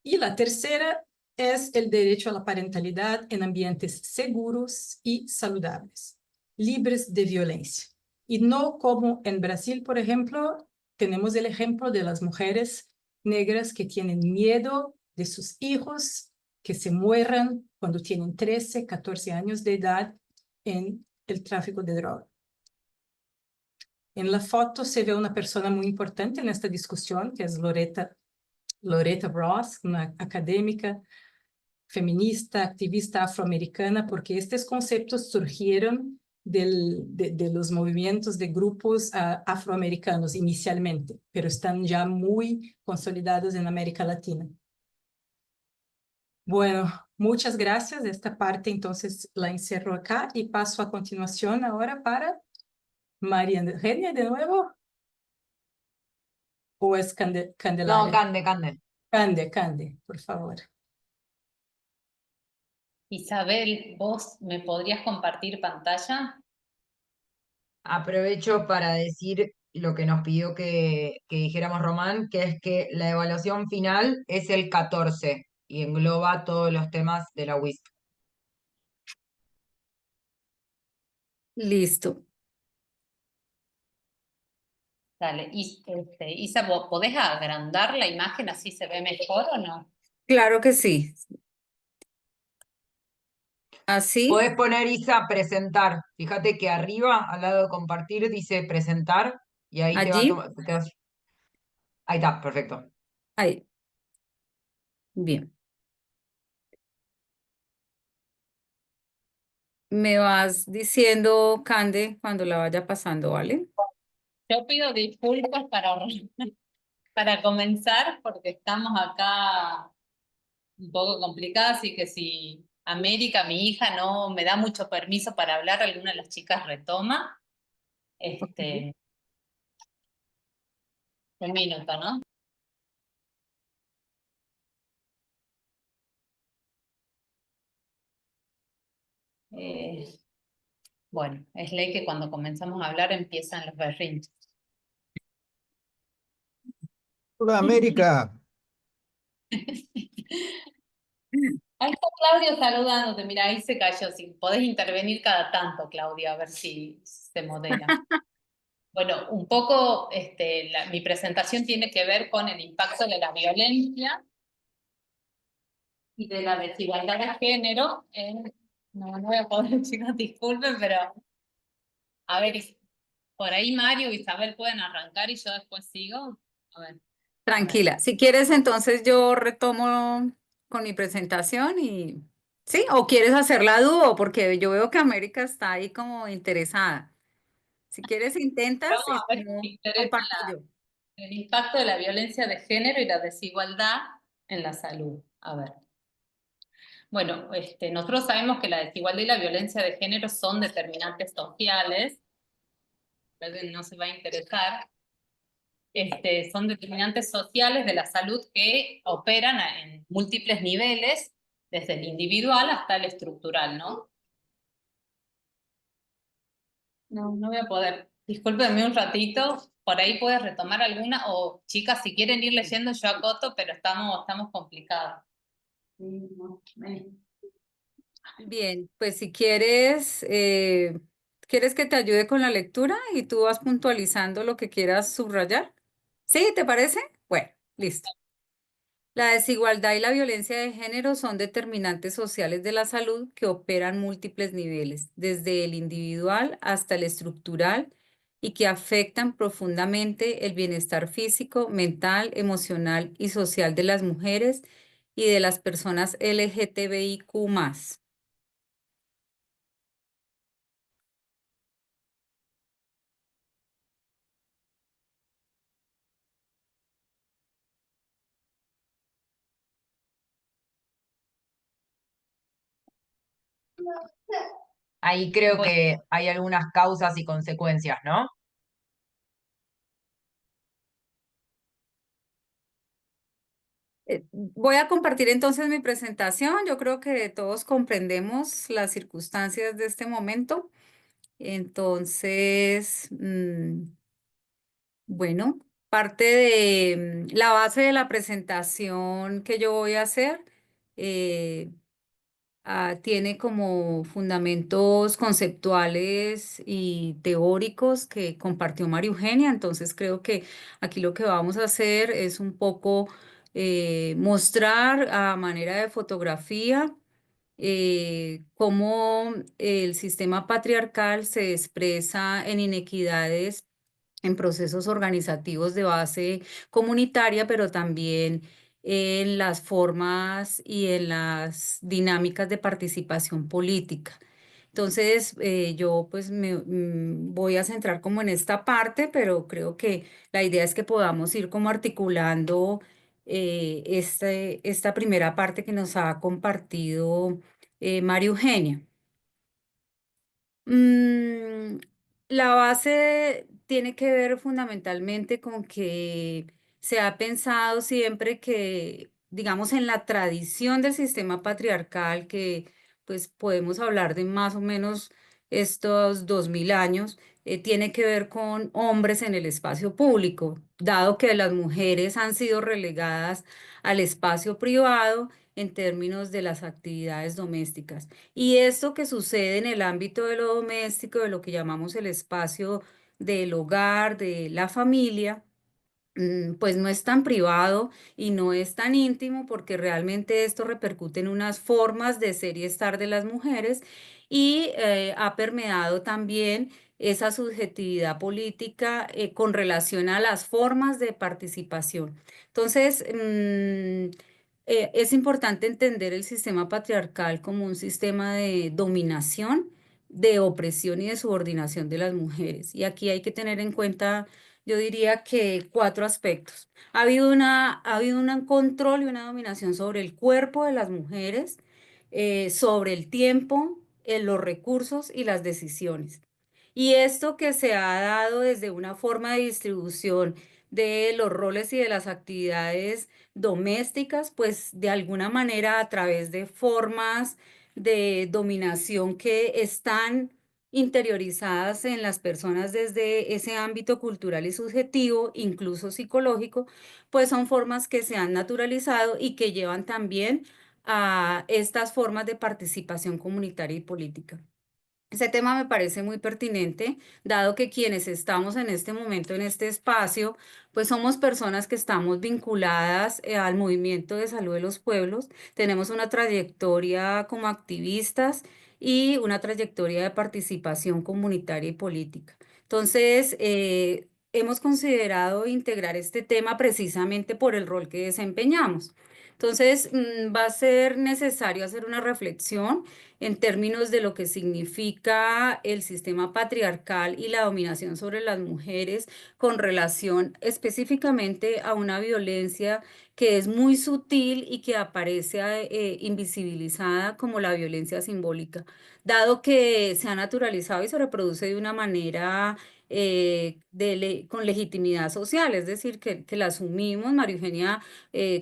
Y la tercera es el derecho a la parentalidad en ambientes seguros y saludables, libres de violencia. Y no como en Brasil, por ejemplo, tenemos el ejemplo de las mujeres negras que tienen miedo de sus hijos, que se mueran cuando tienen 13, 14 años de edad en el tráfico de droga. En la foto se ve una persona muy importante en esta discusión, que es Loretta Ross, una académica, feminista, activista afroamericana, porque estos conceptos surgieron de los movimientos de grupos afroamericanos inicialmente, pero están ya muy consolidados en América Latina. Bueno, muchas gracias. Esta parte entonces la encierro acá y paso a continuación ahora para María Eugenia de nuevo, o es No, Candelaria. Cande, Cande. Cande, por favor. Isabel, ¿vos me podrías compartir pantalla? Aprovecho para decir lo que nos pidió que dijéramos Román, que es que la evaluación final es el 14 y engloba todos los temas de la WISP. Listo. Dale, Isa, ¿vos podés agrandar la imagen así se ve mejor o no? Claro que sí. Así, Podés poner Isa presentar. Fíjate que arriba, al lado de compartir, dice presentar y ahí te va a allí, tomar. Ahí está, perfecto. ahí. Bien. Me vas diciendo, Cande, cuando la vaya pasando, ¿vale? Yo pido disculpas para comenzar porque estamos acá un poco complicadas y que si América, mi hija, no me da mucho permiso para hablar, alguna de las chicas retoma. Ok. Este, un minuto, ¿no? Eh, bueno, es ley que cuando comenzamos a hablar empiezan los berrinches. Hola América, Ahí está Claudio saludándote, mira, ahí se cayó. Si podés intervenir cada tanto, Claudio, a ver si se modera. Bueno, un poco mi presentación tiene que ver con el impacto de la violencia y de la desigualdad de género en... No, no voy a poder, chicos, disculpen, pero a ver, por ahí Mario y Isabel pueden arrancar y yo después sigo. A ver, a ver. Tranquila. Si quieres, entonces yo retomo con mi presentación y... ¿Sí? ¿O quieres hacerla a dúo? Porque yo veo que América está ahí como interesada. Si quieres, intentas Vamos y a si ver si te no, interesa comparto yo. el impacto de la violencia de género y la desigualdad en la salud. A ver. Bueno, nosotros sabemos que la desigualdad y la violencia de género son determinantes sociales, ¿verdad? No se va a interesar, son determinantes sociales de la salud que operan en múltiples niveles, desde el individual hasta el estructural, ¿no? No, no voy a poder. Discúlpenme un ratito, por ahí puedes retomar alguna, o chicas, si quieren ir leyendo, yo acoto, pero estamos complicados. Bien, pues si quieres, ¿quieres que te ayude con la lectura y tú vas puntualizando lo que quieras subrayar? ¿Sí? ¿Te parece? Bueno, listo. La desigualdad y la violencia de género son determinantes sociales de la salud que operan múltiples niveles, desde el individual hasta el estructural, y que afectan profundamente el bienestar físico, mental, emocional y social de las mujeres y de las personas LGTBIQ+. Ahí creo Bueno, que hay algunas causas y consecuencias, ¿no? Voy a compartir entonces mi presentación. Yo creo que todos comprendemos las circunstancias de este momento. Entonces, bueno, parte de la base de la presentación que yo voy a hacer eh, tiene como fundamentos conceptuales y teóricos que compartió María Eugenia. Entonces, creo que aquí lo que vamos a hacer es un poco mostrar a manera de fotografía cómo el sistema patriarcal se expresa en inequidades en procesos organizativos de base comunitaria, pero también en las formas y en las dinámicas de participación política. Entonces, yo pues voy a centrar como en esta parte, pero creo que la idea es que podamos ir como articulando esta primera parte que nos ha compartido María Eugenia. Mm, La base tiene que ver fundamentalmente con que se ha pensado siempre que, digamos, en la tradición del sistema patriarcal, que pues podemos hablar de más o menos estos 2000 años, tiene que ver con hombres en el espacio público, dado que las mujeres han sido relegadas al espacio privado en términos de las actividades domésticas. Y esto que sucede en el ámbito de lo doméstico, de lo que llamamos el espacio del hogar, de la familia, pues no es tan privado y no es tan íntimo porque realmente esto repercute en unas formas de ser y estar de las mujeres y ha permeado también esa subjetividad política con relación a las formas de participación. Entonces, es importante entender el sistema patriarcal como un sistema de dominación, de opresión y de subordinación de las mujeres. Y aquí hay que tener en cuenta, yo diría que 4 aspectos. Ha habido un control y una dominación sobre el cuerpo de las mujeres, sobre el tiempo, los recursos y las decisiones. Y esto que se ha dado desde una forma de distribución de los roles y de las actividades domésticas, pues de alguna manera a través de formas de dominación que están interiorizadas en las personas desde ese ámbito cultural y subjetivo, incluso psicológico, pues son formas que se han naturalizado y que llevan también a estas formas de participación comunitaria y política. Ese tema me parece muy pertinente, dado que quienes estamos en este momento en este espacio, pues somos personas que estamos vinculadas al movimiento de salud de los pueblos, tenemos una trayectoria como activistas y una trayectoria de participación comunitaria y política. Entonces, hemos considerado integrar este tema precisamente por el rol que desempeñamos. Entonces, va a ser necesario hacer una reflexión en términos de lo que significa el sistema patriarcal y la dominación sobre las mujeres con relación específicamente a una violencia que es muy sutil y que aparece invisibilizada como la violencia simbólica, dado que se ha naturalizado y se reproduce de una manera con legitimidad social, es decir, que la asumimos. María Eugenia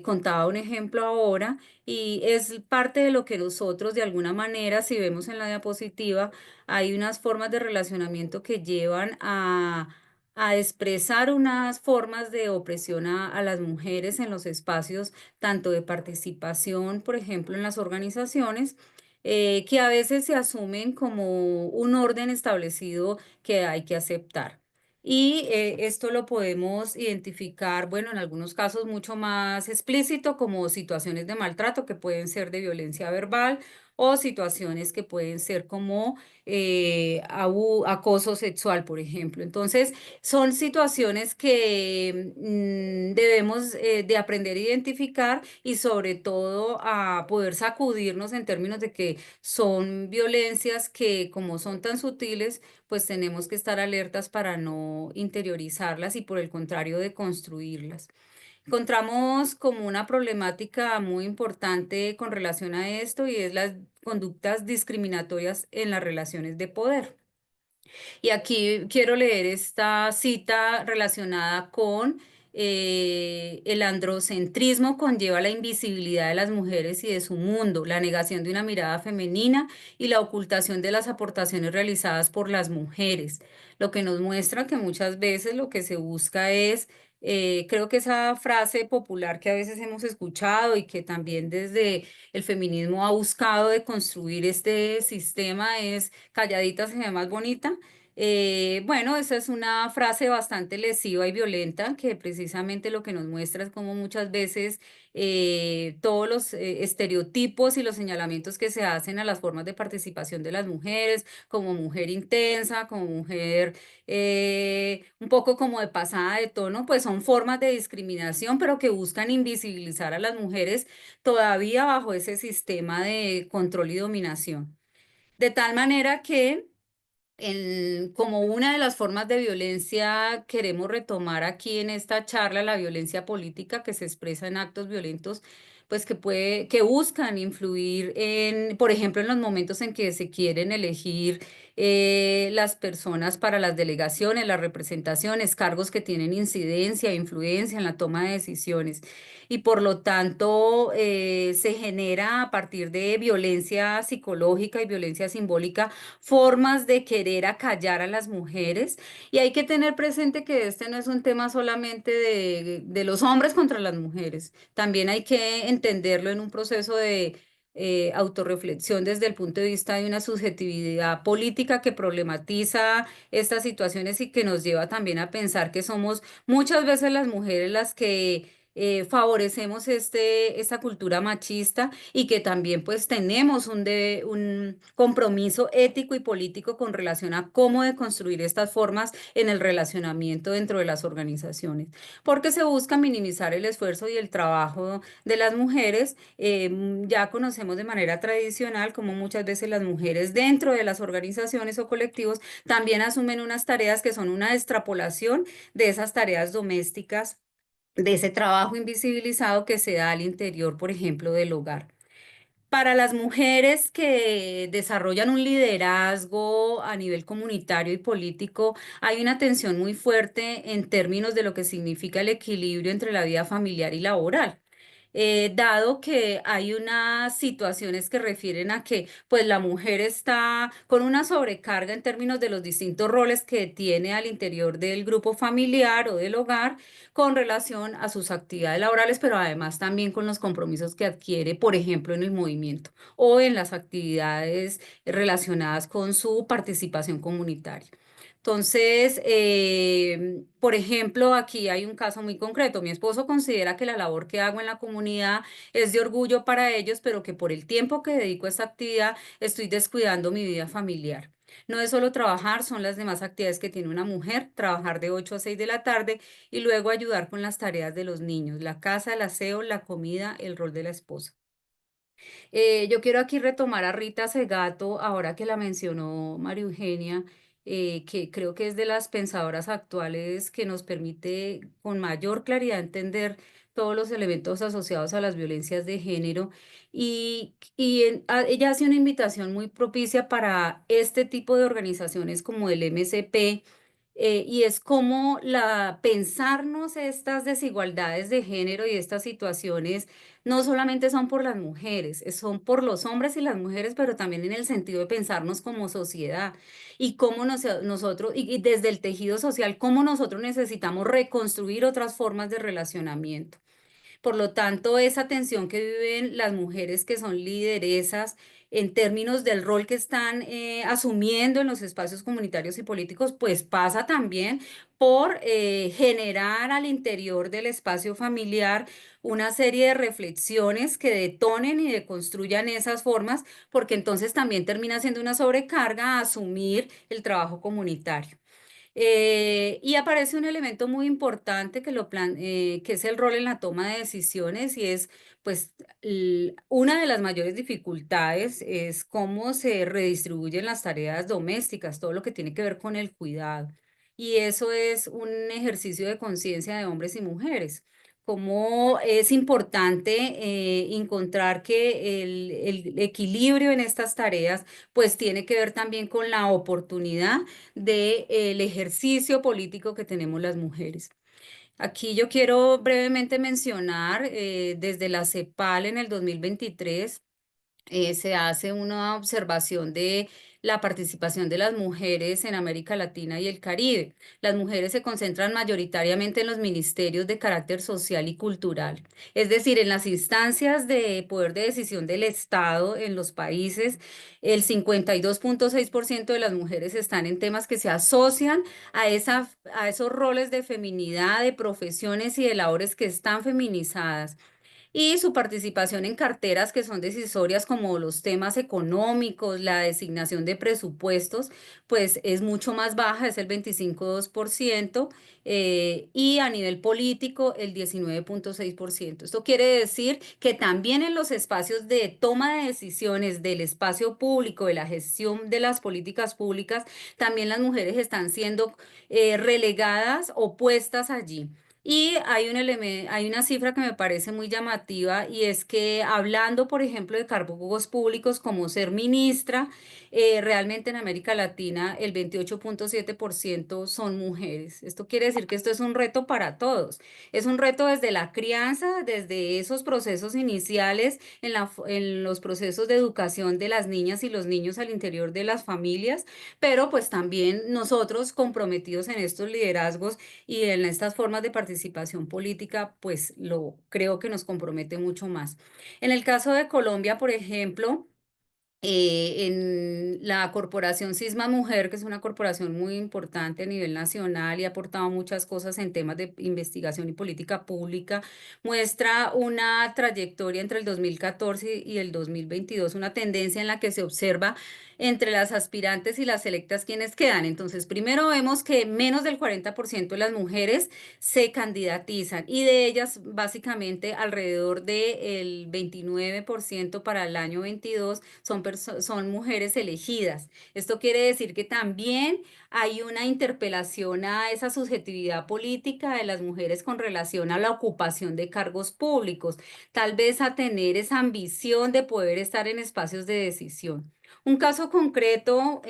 contaba un ejemplo ahora y es parte de lo que nosotros de alguna manera, si vemos en la diapositiva, hay unas formas de relacionamiento que llevan a expresar unas formas de opresión a las mujeres en los espacios, tanto de participación, por ejemplo, en las organizaciones, que a veces se asumen como un orden establecido que hay que aceptar. Y esto lo podemos identificar, bueno, en algunos casos mucho más explícito, como situaciones de maltrato que pueden ser de violencia verbal o situaciones que pueden ser como acoso sexual, por ejemplo. Entonces, son situaciones que debemos de aprender a identificar y sobre todo a poder sacudirnos en términos de que son violencias que como son tan sutiles, pues tenemos que estar alertas para no interiorizarlas y por el contrario de construirlas. Encontramos como una problemática muy importante con relación a esto y es las conductas discriminatorias en las relaciones de poder. Y aquí quiero leer esta cita relacionada con el androcentrismo conlleva la invisibilidad de las mujeres y de su mundo, la negación de una mirada femenina y la ocultación de las aportaciones realizadas por las mujeres, lo que nos muestra que muchas veces lo que se busca es, creo que esa frase popular que a veces hemos escuchado y que también desde el feminismo ha buscado de construir este sistema es calladita se ve más bonita. Bueno, esa es una frase bastante lesiva y violenta que precisamente lo que nos muestra es cómo muchas veces todos los estereotipos y los señalamientos que se hacen a las formas de participación de las mujeres, como mujer intensa, como mujer un poco como de pasada de tono, pues son formas de discriminación, pero que buscan invisibilizar a las mujeres todavía bajo ese sistema de control y dominación. De tal manera que como una de las formas de violencia, queremos retomar aquí en esta charla la violencia política que se expresa en actos violentos, pues que buscan influir en, por ejemplo, en los momentos en que se quieren elegir las personas para las delegaciones, las representaciones, cargos que tienen incidencia e influencia en la toma de decisiones. Y por lo tanto, se genera a partir de violencia psicológica y violencia simbólica formas de querer acallar a las mujeres. Y hay que tener presente que este no es un tema solamente de los hombres contra las mujeres. También hay que entenderlo en un proceso de autorreflexión desde el punto de vista de una subjetividad política que problematiza estas situaciones y que nos lleva también a pensar que somos muchas veces las mujeres las que favorecemos esta cultura machista y que también pues tenemos un compromiso ético y político con relación a cómo deconstruir estas formas en el relacionamiento dentro de las organizaciones, porque se busca minimizar el esfuerzo y el trabajo de las mujeres. Ya conocemos de manera tradicional como muchas veces las mujeres dentro de las organizaciones o colectivos también asumen unas tareas que son una extrapolación de esas tareas domésticas, de ese trabajo invisibilizado que se da al interior, por ejemplo, del hogar. Para las mujeres que desarrollan un liderazgo a nivel comunitario y político, hay una tensión muy fuerte en términos de lo que significa el equilibrio entre la vida familiar y laboral. Dado que hay unas situaciones que refieren a que pues la mujer está con una sobrecarga en términos de los distintos roles que tiene al interior del grupo familiar o del hogar con relación a sus actividades laborales, pero además también con los compromisos que adquiere, por ejemplo, en el movimiento o en las actividades relacionadas con su participación comunitaria. Entonces, por ejemplo, aquí hay un caso muy concreto. Mi esposo considera que la labor que hago en la comunidad es de orgullo para ellos, pero que por el tiempo que dedico a esta actividad estoy descuidando mi vida familiar. No es solo trabajar, son las demás actividades que tiene una mujer, trabajar de 8 a 6 de la tarde y luego ayudar con las tareas de los niños, la casa, el aseo, la comida, el rol de la esposa. Yo quiero aquí retomar a Rita Segato, ahora que la mencionó María Eugenia, que creo que es de las pensadoras actuales que nos permite con mayor claridad entender todos los elementos asociados a las violencias de género. Ella hace una invitación muy propicia para este tipo de organizaciones como el MCP, y es como pensarnos estas desigualdades de género y estas situaciones no solamente son por las mujeres, son por los hombres y las mujeres, pero también en el sentido de pensarnos como sociedad y cómo nosotros, y desde el tejido social, cómo nosotros necesitamos reconstruir otras formas de relacionamiento. Por lo tanto, esa tensión que viven las mujeres que son lideresas en términos del rol que están asumiendo en los espacios comunitarios y políticos, pues pasa también por generar al interior del espacio familiar una serie de reflexiones que detonen y deconstruyan esas formas, porque entonces también termina siendo una sobrecarga a asumir el trabajo comunitario. Y aparece un elemento muy importante que es el rol en la toma de decisiones y es, pues, una de las mayores dificultades es cómo se redistribuyen las tareas domésticas, todo lo que tiene que ver con el cuidado. Y eso es un ejercicio de conciencia de hombres y mujeres. Cómo es importante encontrar que el equilibrio en estas tareas, pues, tiene que ver también con la oportunidad del ejercicio político que tenemos las mujeres. Aquí yo quiero brevemente mencionar, desde la CEPAL en el 2023, se hace una observación de la participación de las mujeres en América Latina y el Caribe. Las mujeres se concentran mayoritariamente en los ministerios de carácter social y cultural, es decir, en las instancias de poder de decisión del Estado en los países. El 52,6% de las mujeres están en temas que se asocian a esos roles de feminidad, de profesiones y de labores que están feminizadas, y su participación en carteras que son decisorias como los temas económicos, la designación de presupuestos, pues es mucho más baja, es el 25,2%, y a nivel político el 19,6%. Esto quiere decir que también en los espacios de toma de decisiones del espacio público, de la gestión de las políticas públicas, también las mujeres están siendo relegadas o puestas allí. Y hay hay una cifra que me parece muy llamativa y es que hablando, por ejemplo, de cargos públicos como ser ministra, realmente en América Latina el 28.7% son mujeres. Esto quiere decir que esto es un reto para todos. Es un reto desde la crianza, desde esos procesos iniciales, en los procesos de educación de las niñas y los niños al interior de las familias, pero pues también nosotros comprometidos en estos liderazgos y en estas formas de participación política, pues lo creo que nos compromete mucho más. En el caso de Colombia, por ejemplo, en la corporación Sisma Mujer, que es una corporación muy importante a nivel nacional y ha aportado muchas cosas en temas de investigación y política pública, muestra una trayectoria entre el 2014 y el 2022, una tendencia en la que se observa entre las aspirantes y las selectas quienes quedan. Entonces, primero vemos que menos del 40% de las mujeres se candidatizan y de ellas básicamente alrededor del 29% para el año 22 son mujeres elegidas. Esto quiere decir que también hay una interpelación a esa subjetividad política de las mujeres con relación a la ocupación de cargos públicos, tal vez a tener esa ambición de poder estar en espacios de decisión. Un caso concreto,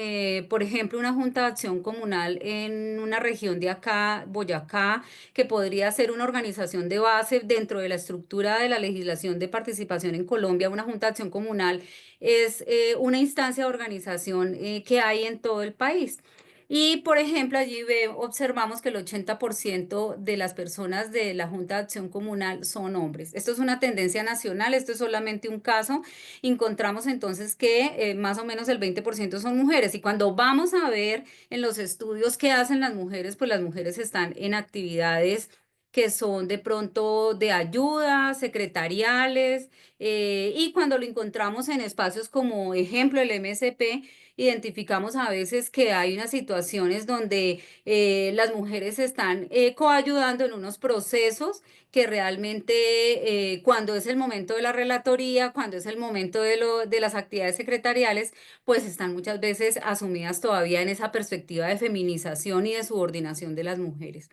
por ejemplo, una junta de acción comunal en una región de acá, Boyacá, que podría ser una organización de base dentro de la estructura de la legislación de participación en Colombia. Una junta de acción comunal es una instancia de organización que hay en todo el país. Y, por ejemplo, allí observamos que el 80% de las personas de la Junta de Acción Comunal son hombres. Esto es una tendencia nacional, esto es solamente un caso. Encontramos entonces que más o menos el 20% son mujeres. Y cuando vamos a ver en los estudios qué hacen las mujeres, pues las mujeres están en actividades que son de pronto de ayuda, secretariales, y cuando lo encontramos en espacios como ejemplo el MSP, identificamos a veces que hay unas situaciones donde las mujeres están coayudando en unos procesos que realmente cuando es el momento de la relatoría, cuando es el momento de las actividades secretariales, pues están muchas veces asumidas todavía en esa perspectiva de feminización y de subordinación de las mujeres.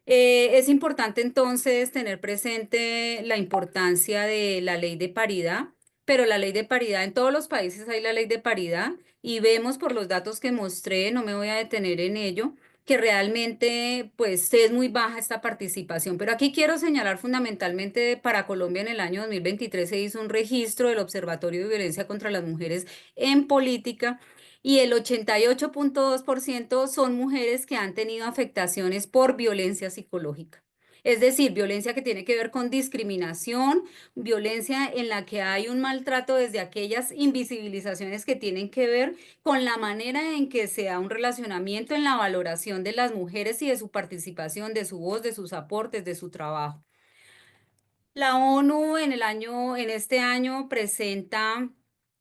Es importante entonces tener presente la importancia de la ley de paridad, pero la ley de paridad, en todos los países hay la ley de paridad y vemos por los datos que mostré, no me voy a detener en ello, que realmente pues es muy baja esta participación. Pero aquí quiero señalar fundamentalmente para Colombia en el año 2023 se hizo un registro del Observatorio de Violencia contra las Mujeres en Política y el 88.2% son mujeres que han tenido afectaciones por violencia psicológica. Es decir, violencia que tiene que ver con discriminación, violencia en la que hay un maltrato desde aquellas invisibilizaciones que tienen que ver con la manera en que se da un relacionamiento en la valoración de las mujeres y de su participación, de su voz, de sus aportes, de su trabajo. La ONU en este año presenta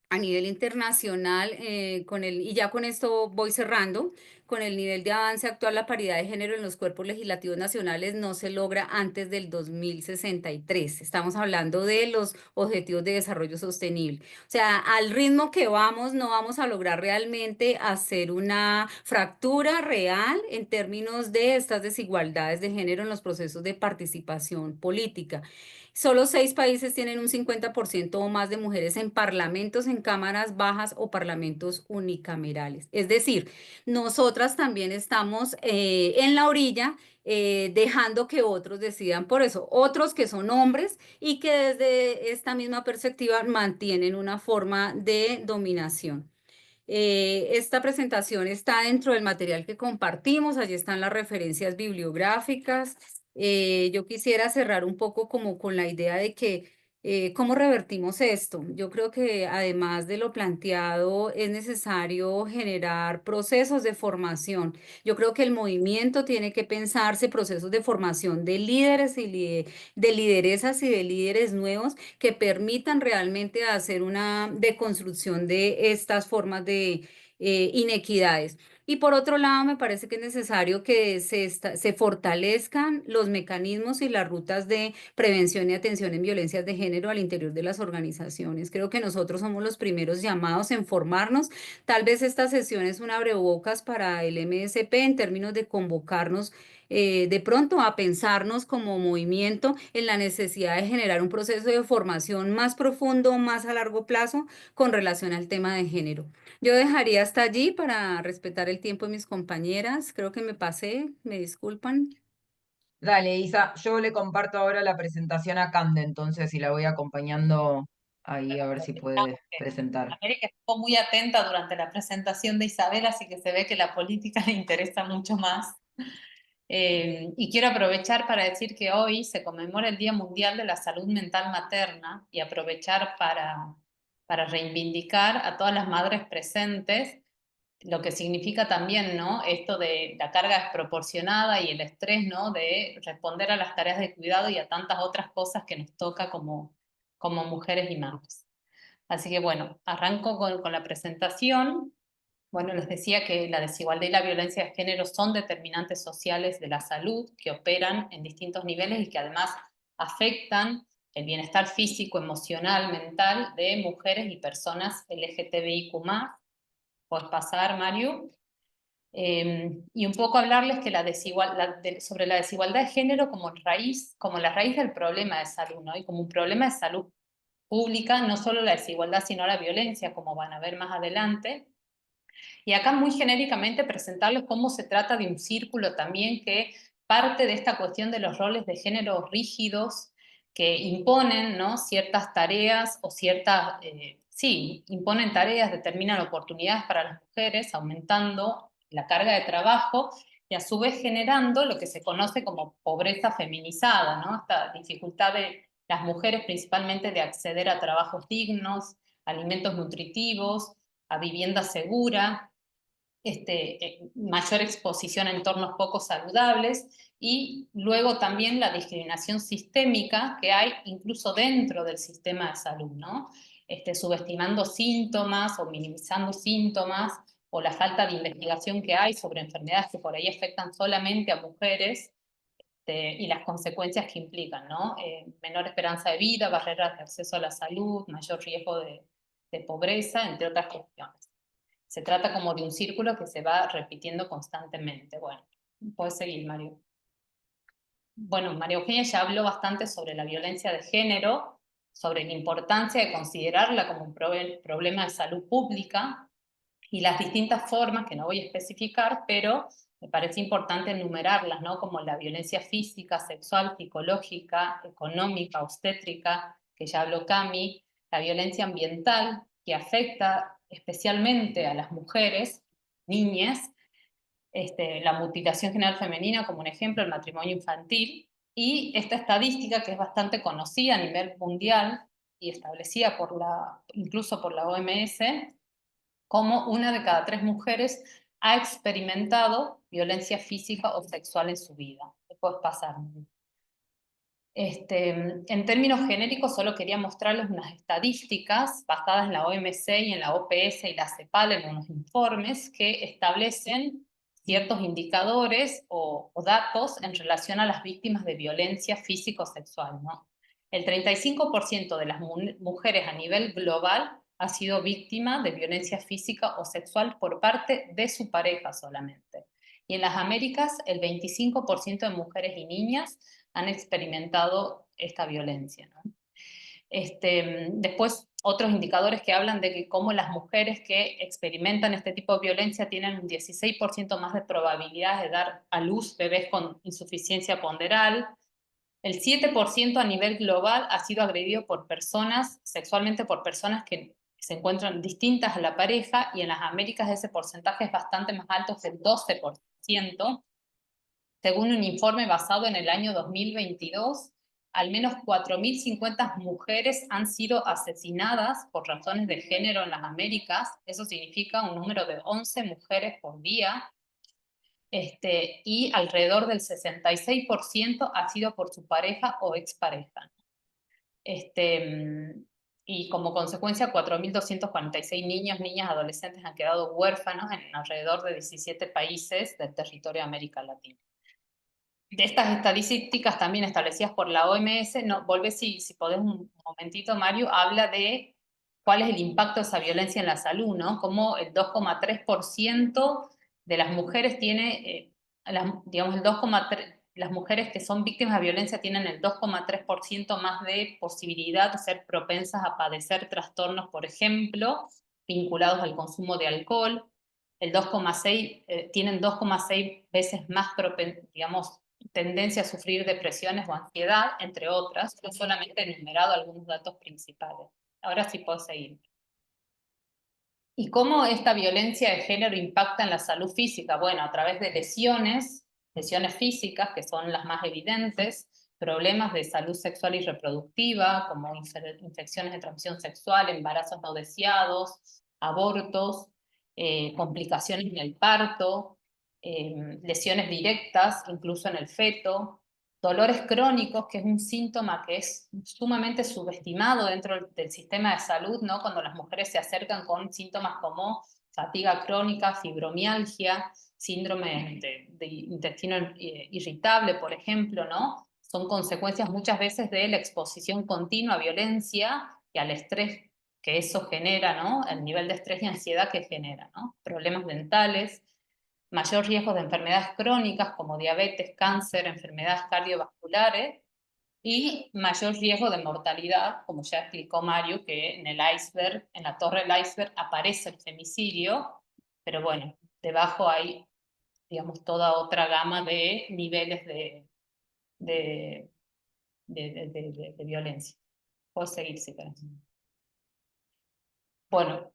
a nivel internacional, y ya con esto voy cerrando, con el nivel de avance actual, la paridad de género en los cuerpos legislativos nacionales no se logra antes del 2063. Estamos hablando de los Objetivos de Desarrollo Sostenible. O sea, al ritmo que vamos, no vamos a lograr realmente hacer una fractura real en términos de estas desigualdades de género en los procesos de participación política. Solo 6 países tienen un 50% o más de mujeres en parlamentos, en cámaras bajas o parlamentos unicamerales. Es decir, nosotras también estamos en la orilla, dejando que otros decidan por eso. Otros que son hombres y que desde esta misma perspectiva mantienen una forma de dominación. Esta presentación está dentro del material que compartimos, allí están las referencias bibliográficas. Yo quisiera cerrar un poco como con la idea de que ¿cómo revertimos esto? Yo creo que además de lo planteado es necesario generar procesos de formación. Yo creo que el movimiento tiene que pensarse procesos de formación de líderes y de lideresas y de líderes nuevos que permitan realmente hacer una deconstrucción de estas formas de inequidades. Y por otro lado, me parece que es necesario que se fortalezcan los mecanismos y las rutas de prevención y atención en violencias de género al interior de las organizaciones. Creo que nosotros somos los primeros llamados en formarnos. Tal vez esta sesión es un abrebocas para el MSP en términos de convocarnos de pronto a pensarnos como movimiento en la necesidad de generar un proceso de formación más profundo, más a largo plazo con relación al tema de género. Yo dejaría hasta allí para respetar el tiempo de mis compañeras. Creo que me pasé, me disculpan. Dale, Isa, yo le comparto ahora la presentación a Cande, entonces, y la voy acompañando ahí a ver si puede presentar. América estuvo muy atenta durante la presentación de Isabel, así que se ve que la política le interesa mucho más. Y quiero aprovechar para decir que hoy se conmemora el Día Mundial de la Salud Mental Materna y aprovechar para reivindicar a todas las madres presentes, lo que significa también, ¿no? Esto de la carga desproporcionada y el estrés, ¿no? De responder a las tareas de cuidado y a tantas otras cosas que nos toca como mujeres y madres. Así que bueno, arranco con la presentación. Bueno, les decía que la desigualdad y la violencia de género son determinantes sociales de la salud que operan en distintos niveles y que además afectan el bienestar físico, emocional, mental de mujeres y personas LGTBIQ+. Puedes pasar, Mario. Y un poco hablarles que sobre la desigualdad de género como la raíz del problema de salud, ¿no? Y como un problema de salud pública, no solo la desigualdad, sino la violencia, como van a ver más adelante. Y acá muy genéricamente presentarles cómo se trata de un círculo también que parte de esta cuestión de los roles de género rígidos que imponen, ¿no? Ciertas tareas o imponen tareas, determinan oportunidades para las mujeres, aumentando la carga de trabajo y a su vez generando lo que se conoce como pobreza feminizada, ¿no? Esta dificultad de las mujeres principalmente de acceder a trabajos dignos, alimentos nutritivos, a vivienda segura, mayor exposición a entornos poco saludables y luego también la discriminación sistémica que hay incluso dentro del sistema de salud, ¿no? Subestimando síntomas o minimizando síntomas o la falta de investigación que hay sobre enfermedades que por ahí afectan solamente a mujeres y las consecuencias que implican, ¿no? Menor esperanza de vida, barreras de acceso a la salud, mayor riesgo de pobreza, entre otras cuestiones. Se trata como de un círculo que se va repitiendo constantemente. Bueno, puedes seguir, Mario. Bueno, María Eugenia ya habló bastante sobre la violencia de género, sobre la importancia de considerarla como un problema de salud pública y las distintas formas, que no voy a especificar, pero me parece importante enumerarlas, ¿no? Como la violencia física, sexual, psicológica, económica, obstétrica, que ya habló Cami, la violencia ambiental, que afecta especialmente a las mujeres, niñas, la mutilación genital femenina, como un ejemplo, el matrimonio infantil, y esta estadística que es bastante conocida a nivel mundial y establecida incluso por la OMS, como 1 de cada 3 mujeres ha experimentado violencia física o sexual en su vida. Puedes pasar. En términos genéricos, solo quería mostrarles unas estadísticas basadas en la OMC y en la OPS y la CEPAL en unos informes que establecen ciertos indicadores o datos en relación a las víctimas de violencia físico-sexual, ¿no? El 35% de las mujeres a nivel global ha sido víctima de violencia física o sexual por parte de su pareja solamente. Y en las Américas, el 25% de mujeres y niñas han experimentado esta violencia, ¿no? Después, otros indicadores que hablan de que cómo las mujeres que experimentan este tipo de violencia tienen un 16% más de probabilidades de dar a luz bebés con insuficiencia ponderal. El 7% a nivel global ha sido agredido sexualmente por personas que se encuentran distintas a la pareja, y en las Américas ese porcentaje es bastante más alto, es el 12%. Según un informe basado en el año 2022, al menos 4.050 mujeres han sido asesinadas por razones de género en las Américas. Eso significa un número de 11 mujeres por día. Y alrededor del 66% ha sido por su pareja o expareja. Y como consecuencia, 4.246 niños, niñas, adolescentes han quedado huérfanos en alrededor de 17 países del territorio de América Latina. De estas estadísticas también establecidas por la OMS, volvé si podés un momentito, Mario, habla de cuál es el impacto de esa violencia en la salud, ¿no? Como el 2,3% de las mujeres tiene digamos, el 2,3%, las mujeres que son víctimas de violencia tienen el 2,3% más de posibilidad de ser propensas a padecer trastornos, por ejemplo, vinculados al consumo de alcohol. El 2,6, tienen 2,6 veces más, digamos, tendencia a sufrir depresiones o ansiedad, entre otras. Yo solamente he enumerado algunos datos principales. Ahora sí puedo seguir. ¿Y cómo esta violencia de género impacta en la salud física? Bueno, a través de lesiones físicas, que son las más evidentes, problemas de salud sexual y reproductiva, como infecciones de transmisión sexual, embarazos no deseados, abortos, complicaciones en el parto, lesiones directas, incluso en el feto, dolores crónicos, que es un síntoma que es sumamente subestimado dentro del sistema de salud, ¿no? Cuando las mujeres se acercan con síntomas como fatiga crónica, fibromialgia, síndrome de intestino irritable, por ejemplo, ¿no? Son consecuencias muchas veces de la exposición continua a violencia y al estrés que eso genera, ¿no? El nivel de estrés y ansiedad que genera, ¿no? Problemas dentales, mayor riesgo de enfermedades crónicas como diabetes, cáncer, enfermedades cardiovasculares y mayor riesgo de mortalidad, como ya explicó Mario, que en el iceberg, en la torre del iceberg aparece el femicidio, pero bueno, debajo hay, digamos, toda otra gama de niveles de violencia. Puedo seguir si querés. Bueno,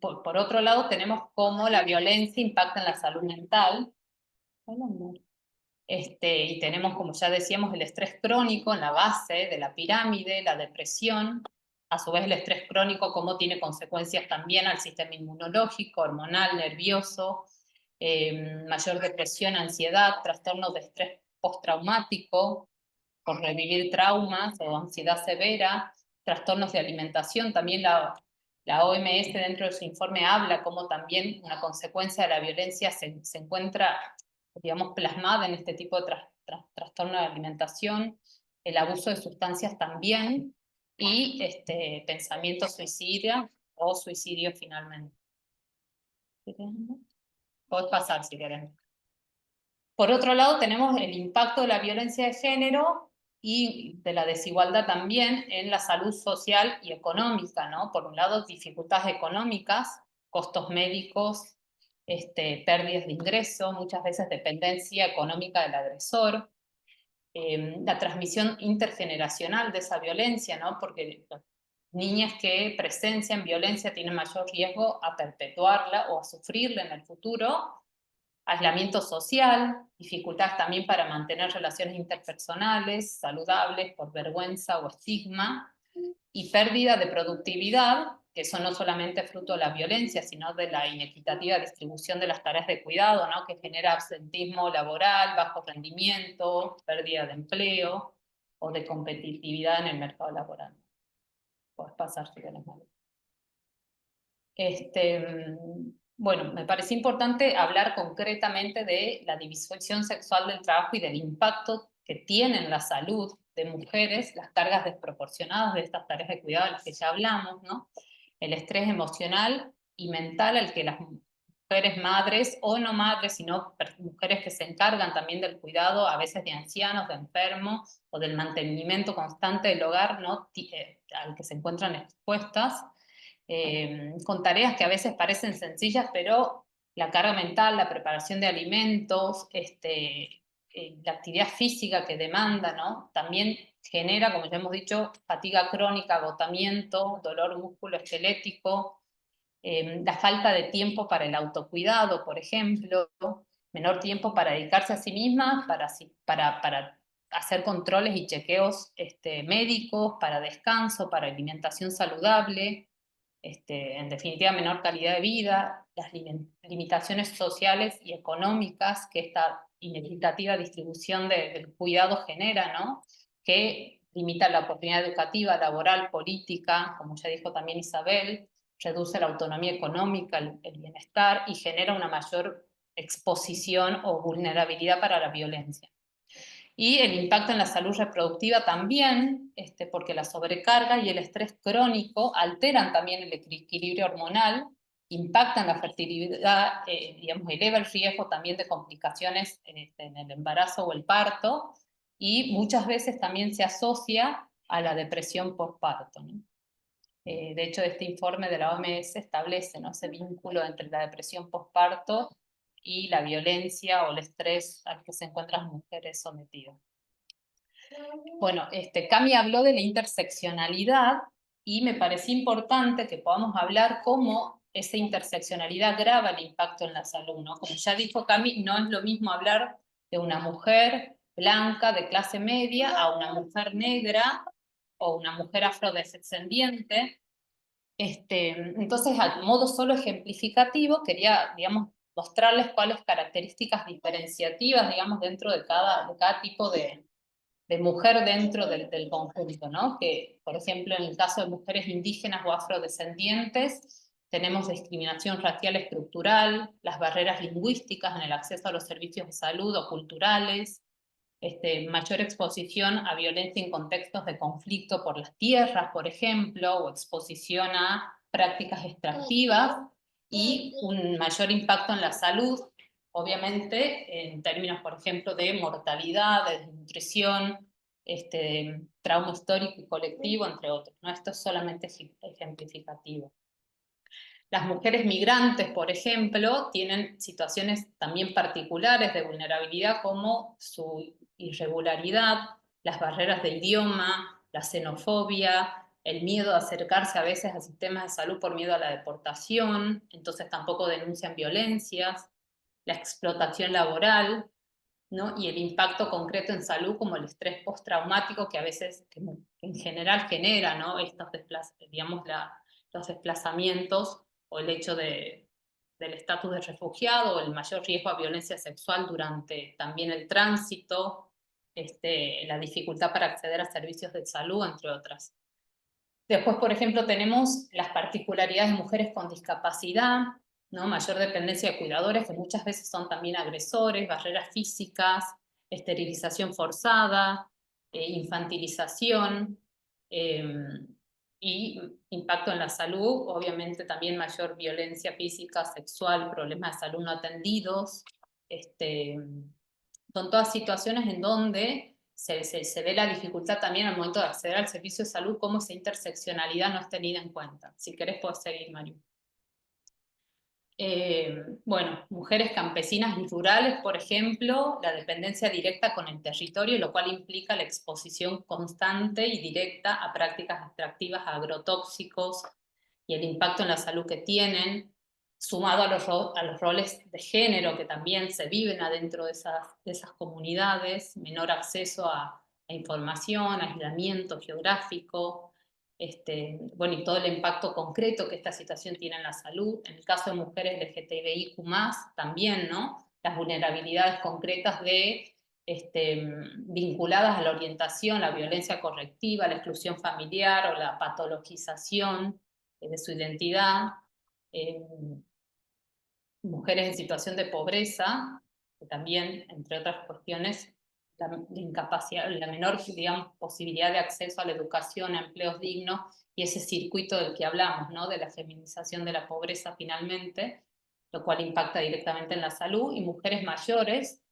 por otro lado tenemos cómo la violencia impacta en la salud mental. Y tenemos, como ya decíamos, el estrés crónico en la base de la pirámide, la depresión, a su vez el estrés crónico como tiene consecuencias también al sistema inmunológico, hormonal, nervioso, mayor depresión, ansiedad, trastornos de estrés postraumático, por revivir traumas o ansiedad severa, trastornos de alimentación, también la OMS dentro de su informe habla como también una consecuencia de la violencia se encuentra, digamos, plasmada en este tipo de trastorno de alimentación, el abuso de sustancias también, y pensamiento suicida o suicidio finalmente. Podés pasar si querés. Por otro lado, tenemos el impacto de la violencia de género y de la desigualdad también en la salud social y económica, ¿no? Por un lado, dificultades económicas, costos médicos, pérdidas de ingreso, muchas veces dependencia económica del agresor, la transmisión intergeneracional de esa violencia, ¿no? Porque niñas que presencian violencia tienen mayor riesgo a perpetuarla o a sufrirla en el futuro. Aislamiento social, dificultades también para mantener relaciones interpersonales saludables por vergüenza o estigma, y pérdida de productividad, que eso no solamente es fruto de la violencia, sino de la inequitativa distribución de las tareas de cuidado, ¿no? Que genera absentismo laboral, bajo rendimiento, pérdida de empleo o de competitividad en el mercado laboral. Puedes pasar si quieres, María. Bueno, me parece importante hablar concretamente de la disfunción sexual del trabajo y del impacto que tiene en la salud de mujeres las cargas desproporcionadas de estas tareas de cuidado de las que ya hablamos, ¿no? El estrés emocional y mental al que las mujeres madres, o no madres, sino mujeres que se encargan también del cuidado, a veces de ancianos, de enfermos, o del mantenimiento constante del hogar, ¿no? Al que se encuentran expuestas, con tareas que a veces parecen sencillas, pero la carga mental, la preparación de alimentos, la actividad física que demanda, ¿no? También genera, como ya hemos dicho, fatiga crónica, agotamiento, dolor musculoesquelético, la falta de tiempo para el autocuidado, por ejemplo, menor tiempo para dedicarse a sí mismas, para hacer controles y chequeos médicos, para descanso, para alimentación saludable, en definitiva, menor calidad de vida, las limitaciones sociales y económicas que esta inequitativa distribución del cuidado genera, ¿no? Que limita la oportunidad educativa, laboral, política, como ya dijo también Isabel, reduce la autonomía económica, el bienestar y genera una mayor exposición o vulnerabilidad para la violencia. Y el impacto en la salud reproductiva también, porque la sobrecarga y el estrés crónico alteran también el equilibrio hormonal impactan la fertilidad, digamos, eleva el riesgo también de complicaciones en el embarazo o el parto, y muchas veces también se asocia a la depresión postparto, ¿no? De hecho, este informe de la OMS establece, ¿no?, ese vínculo entre la depresión postparto y la violencia o el estrés al que se encuentran las mujeres sometidas. Bueno, Cami habló de la interseccionalidad y me pareció importante que podamos hablar cómo esa interseccionalidad grava el impacto en la salud, ¿no? Como ya dijo Cami, no es lo mismo hablar de una mujer blanca de clase media a una mujer negra o una mujer afrodescendiente. Entonces, a modo solo ejemplificativo, quería, digamos, mostrarles cuáles características diferenciativas, digamos, dentro de cada tipo de mujer dentro del conjunto, ¿no? Que, por ejemplo, en el caso de mujeres indígenas o afrodescendientes, tenemos discriminación racial estructural, las barreras lingüísticas en el acceso a los servicios de salud o culturales, mayor exposición a violencia en contextos de conflicto por las tierras, por ejemplo, o exposición a prácticas extractivas, y un mayor impacto en la salud, obviamente, en términos, por ejemplo, de mortalidad, de desnutrición, trauma histórico y colectivo, entre otros, ¿no? Esto es solamente ejemplificativo. Las mujeres migrantes, por ejemplo, tienen situaciones también particulares de vulnerabilidad, como su irregularidad, las barreras de idioma, la xenofobia, el miedo a acercarse a veces a sistemas de salud por miedo a la deportación, entonces tampoco denuncian violencias, la explotación laboral, ¿no? Y el impacto concreto en salud, como el estrés postraumático que a veces, que en general genera, ¿no?, estos los desplazamientos, o el hecho del estatus de refugiado, o el mayor riesgo a violencia sexual durante también el tránsito, la dificultad para acceder a servicios de salud, entre otras. Después, por ejemplo, tenemos las particularidades de mujeres con discapacidad, ¿no? Mayor dependencia de cuidadores, que muchas veces son también agresores, barreras físicas, esterilización forzada, infantilización, y impacto en la salud, obviamente también mayor violencia física, sexual, problemas de salud no atendidos. Son todas situaciones en donde se ve la dificultad también al momento de acceder al servicio de salud, cómo esa interseccionalidad no es tenida en cuenta. Si querés, puedes seguir, Mario. Bueno, mujeres campesinas y rurales, por ejemplo, la dependencia directa con el territorio, lo cual implica la exposición constante y directa a prácticas extractivas, a agrotóxicos, y el impacto en la salud que tienen, sumado a los roles de género que también se viven adentro de esas comunidades, menor acceso a información, aislamiento geográfico, bueno, y todo el impacto concreto que esta situación tiene en la salud. En el caso de mujeres LGTBIQ+, también, ¿no?, las vulnerabilidades concretas vinculadas a la orientación, la violencia correctiva, la exclusión familiar o la patologización de su identidad. Mujeres en situación de pobreza, que también, entre otras cuestiones, la incapacidad, la menor, digamos, posibilidad de acceso a la educación, a empleos dignos, y ese circuito del que hablamos, ¿no?, de la feminización de la pobreza finalmente, lo cual impacta directamente en la salud. Y mujeres mayores,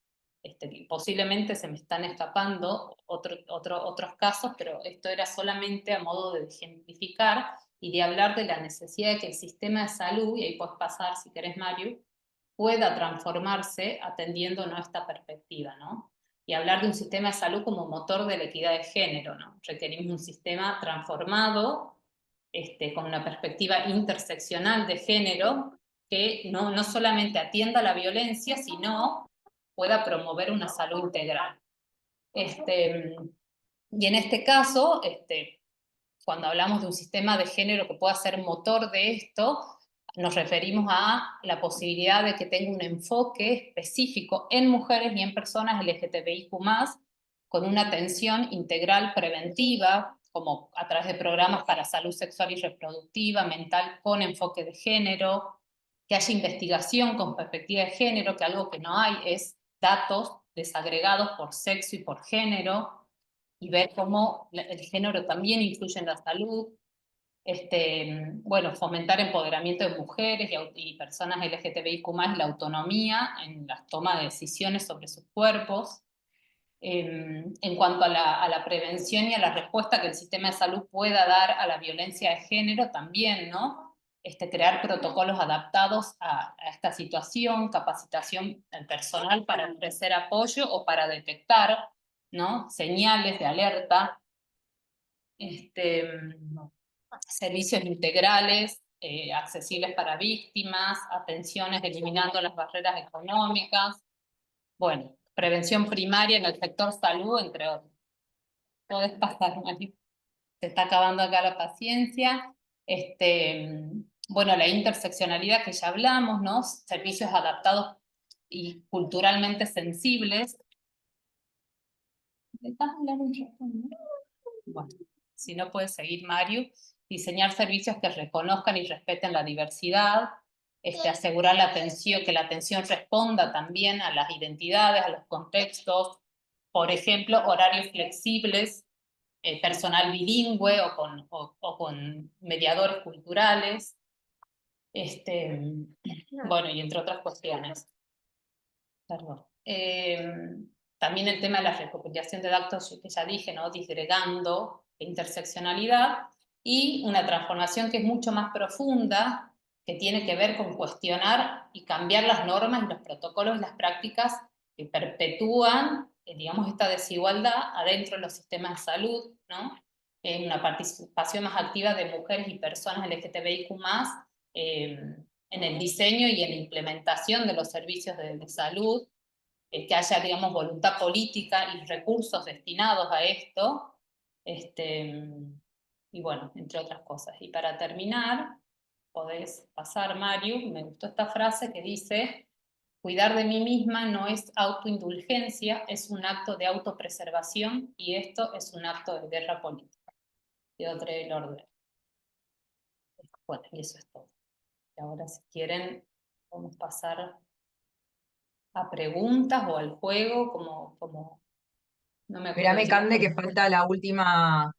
posiblemente se me están escapando otros casos, pero esto era solamente a modo de ejemplificar y de hablar de la necesidad de que el sistema de salud, y ahí puedes pasar si querés, Mario, pueda transformarse atendiendo a esta perspectiva, ¿no? Y hablar de un sistema de salud como motor de la equidad de género, ¿no? Requerimos un sistema transformado, con una perspectiva interseccional de género, que no solamente atienda la violencia, sino pueda promover una salud integral. Y en este caso, cuando hablamos de un sistema de género que pueda ser motor de esto, nos referimos a la posibilidad de que tenga un enfoque específico en mujeres y en personas LGTBIQ+, con una atención integral preventiva, como a través de programas para salud sexual y reproductiva, mental con enfoque de género, que haya investigación con perspectiva de género, que algo que no hay es datos desagregados por sexo y por género, y ver cómo el género también influye en la salud. Bueno, fomentar empoderamiento de mujeres y personas LGTBIQ+, la autonomía en la toma de decisiones sobre sus cuerpos. En cuanto a la prevención y a la respuesta que el sistema de salud pueda dar a la violencia de género también, ¿no? Crear protocolos adaptados a esta situación, capacitación del personal para ofrecer apoyo o para detectar, ¿no?, señales de alerta, servicios integrales, accesibles para víctimas, atenciones eliminando las barreras económicas, bueno, prevención primaria en el sector salud, entre otros. Todo es pasar, Mari. Se está acabando acá la paciencia. Bueno, la interseccionalidad que ya hablamos, ¿no? Servicios adaptados y culturalmente sensibles. ¿Me dejas hablar un rato, no? Bueno, si no puedes seguir, Mario. Diseñar servicios que reconozcan y respeten la diversidad. Asegurar la atención, que la atención responda también a las identidades, a los contextos. Por ejemplo, horarios flexibles, personal bilingüe o con mediadores culturales. Bueno, y entre otras cuestiones. Perdón. También el tema de la recopilación de datos, que ya dije, ¿no? Disgregando interseccionalidad, y una transformación que es mucho más profunda, que tiene que ver con cuestionar y cambiar las normas y los protocolos y las prácticas que perpetúan, digamos, esta desigualdad adentro de los sistemas de salud, ¿no? Una participación más activa de mujeres y personas LGTBIQ+, en el diseño y en la implementación de los servicios de salud, que haya, digamos, voluntad política y recursos destinados a esto, y bueno, entre otras cosas. Y para terminar, podés pasar, Mario, me gustó esta frase que dice: cuidar de mí misma no es autoindulgencia, es un acto de autopreservación, y esto es un acto de guerra política. Y otro del orden. Bueno, y eso es todo. Y ahora, si quieren, vamos a pasar a preguntas o al juego, como no me acuerdo. Espérame, Cande, que falta la última,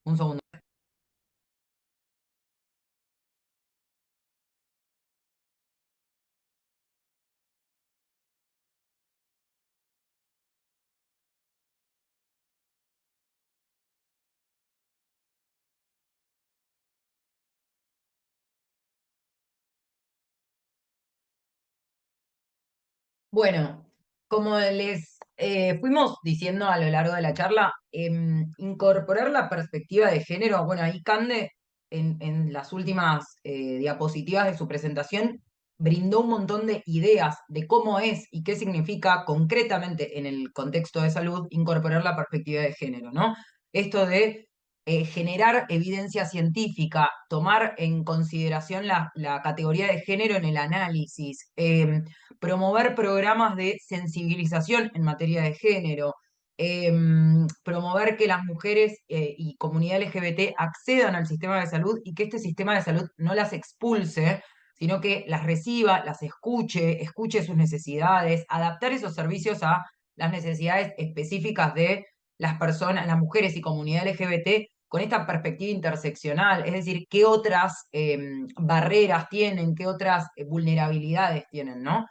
un segundo. Bueno, como les fuimos diciendo a lo largo de la charla, incorporar la perspectiva de género, bueno, ahí Cande, en las últimas diapositivas de su presentación, brindó un montón de ideas de cómo es y qué significa concretamente en el contexto de salud incorporar la perspectiva de género, ¿no? Esto de generar evidencia científica, tomar en consideración la categoría de género en el análisis, promover programas de sensibilización en materia de género, promover que las mujeres y comunidad LGBT accedan al sistema de salud y que este sistema de salud no las expulse, sino que las reciba, las escuche sus necesidades, adaptar esos servicios a las necesidades específicas de las personas, las mujeres y comunidad LGBT con esta perspectiva interseccional, es decir, qué otras barreras tienen, qué otras vulnerabilidades tienen, ¿no?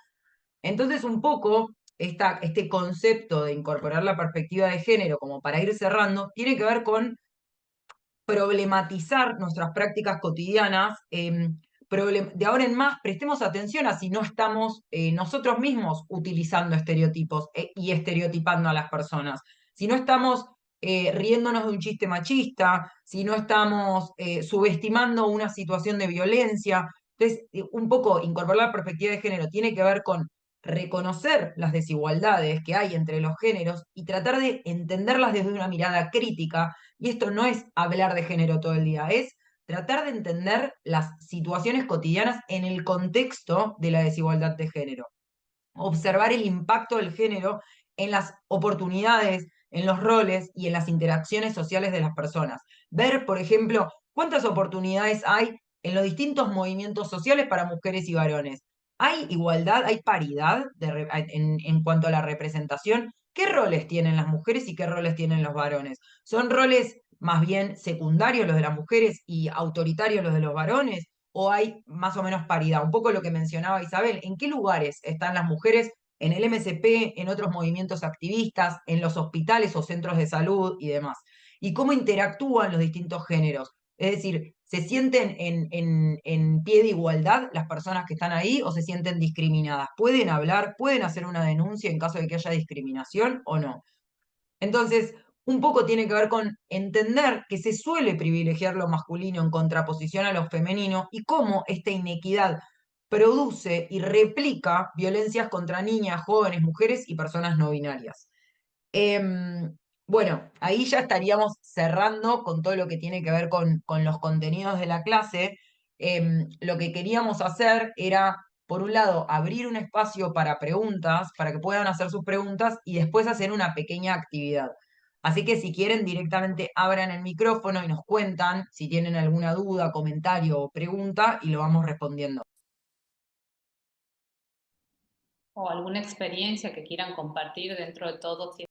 Entonces, un poco este concepto de incorporar la perspectiva de género, como para ir cerrando, tiene que ver con problematizar nuestras prácticas cotidianas. De ahora en más, prestemos atención a si no estamos nosotros mismos utilizando estereotipos y estereotipando a las personas. Si no estamos riéndonos de un chiste machista, si no estamos subestimando una situación de violencia. Entonces, un poco incorporar la perspectiva de género tiene que ver con reconocer las desigualdades que hay entre los géneros y tratar de entenderlas desde una mirada crítica. Y esto no es hablar de género todo el día, es tratar de entender las situaciones cotidianas en el contexto de la desigualdad de género. Observar el impacto del género en las oportunidades, en los roles y en las interacciones sociales de las personas. Ver, por ejemplo, cuántas oportunidades hay en los distintos movimientos sociales para mujeres y varones. ¿Hay igualdad, hay paridad en cuanto a la representación? ¿Qué roles tienen las mujeres y qué roles tienen los varones? ¿Son roles más bien secundarios los de las mujeres y autoritarios los de los varones? ¿O hay más o menos paridad? Un poco lo que mencionaba Isabel, ¿en qué lugares están las mujeres en el MSP, en otros movimientos activistas, en los hospitales o centros de salud y demás? ¿Y cómo interactúan los distintos géneros? Es decir, ¿se sienten en pie de igualdad las personas que están ahí o se sienten discriminadas? ¿Pueden hablar? ¿Pueden hacer una denuncia en caso de que haya discriminación o no? Entonces, un poco tiene que ver con entender que se suele privilegiar lo masculino en contraposición a lo femenino y cómo esta inequidad produce y replica violencias contra niñas, jóvenes, mujeres y personas no binarias. Bueno, ahí ya estaríamos cerrando con todo lo que tiene que ver con los contenidos de la clase. Lo que queríamos hacer era, por un lado, abrir un espacio para preguntas, para que puedan hacer sus preguntas y después hacer una pequeña actividad. Así que si quieren directamente abran el micrófono y nos cuentan si tienen alguna duda, comentario o pregunta y lo vamos respondiendo. O alguna experiencia que quieran compartir dentro de todo.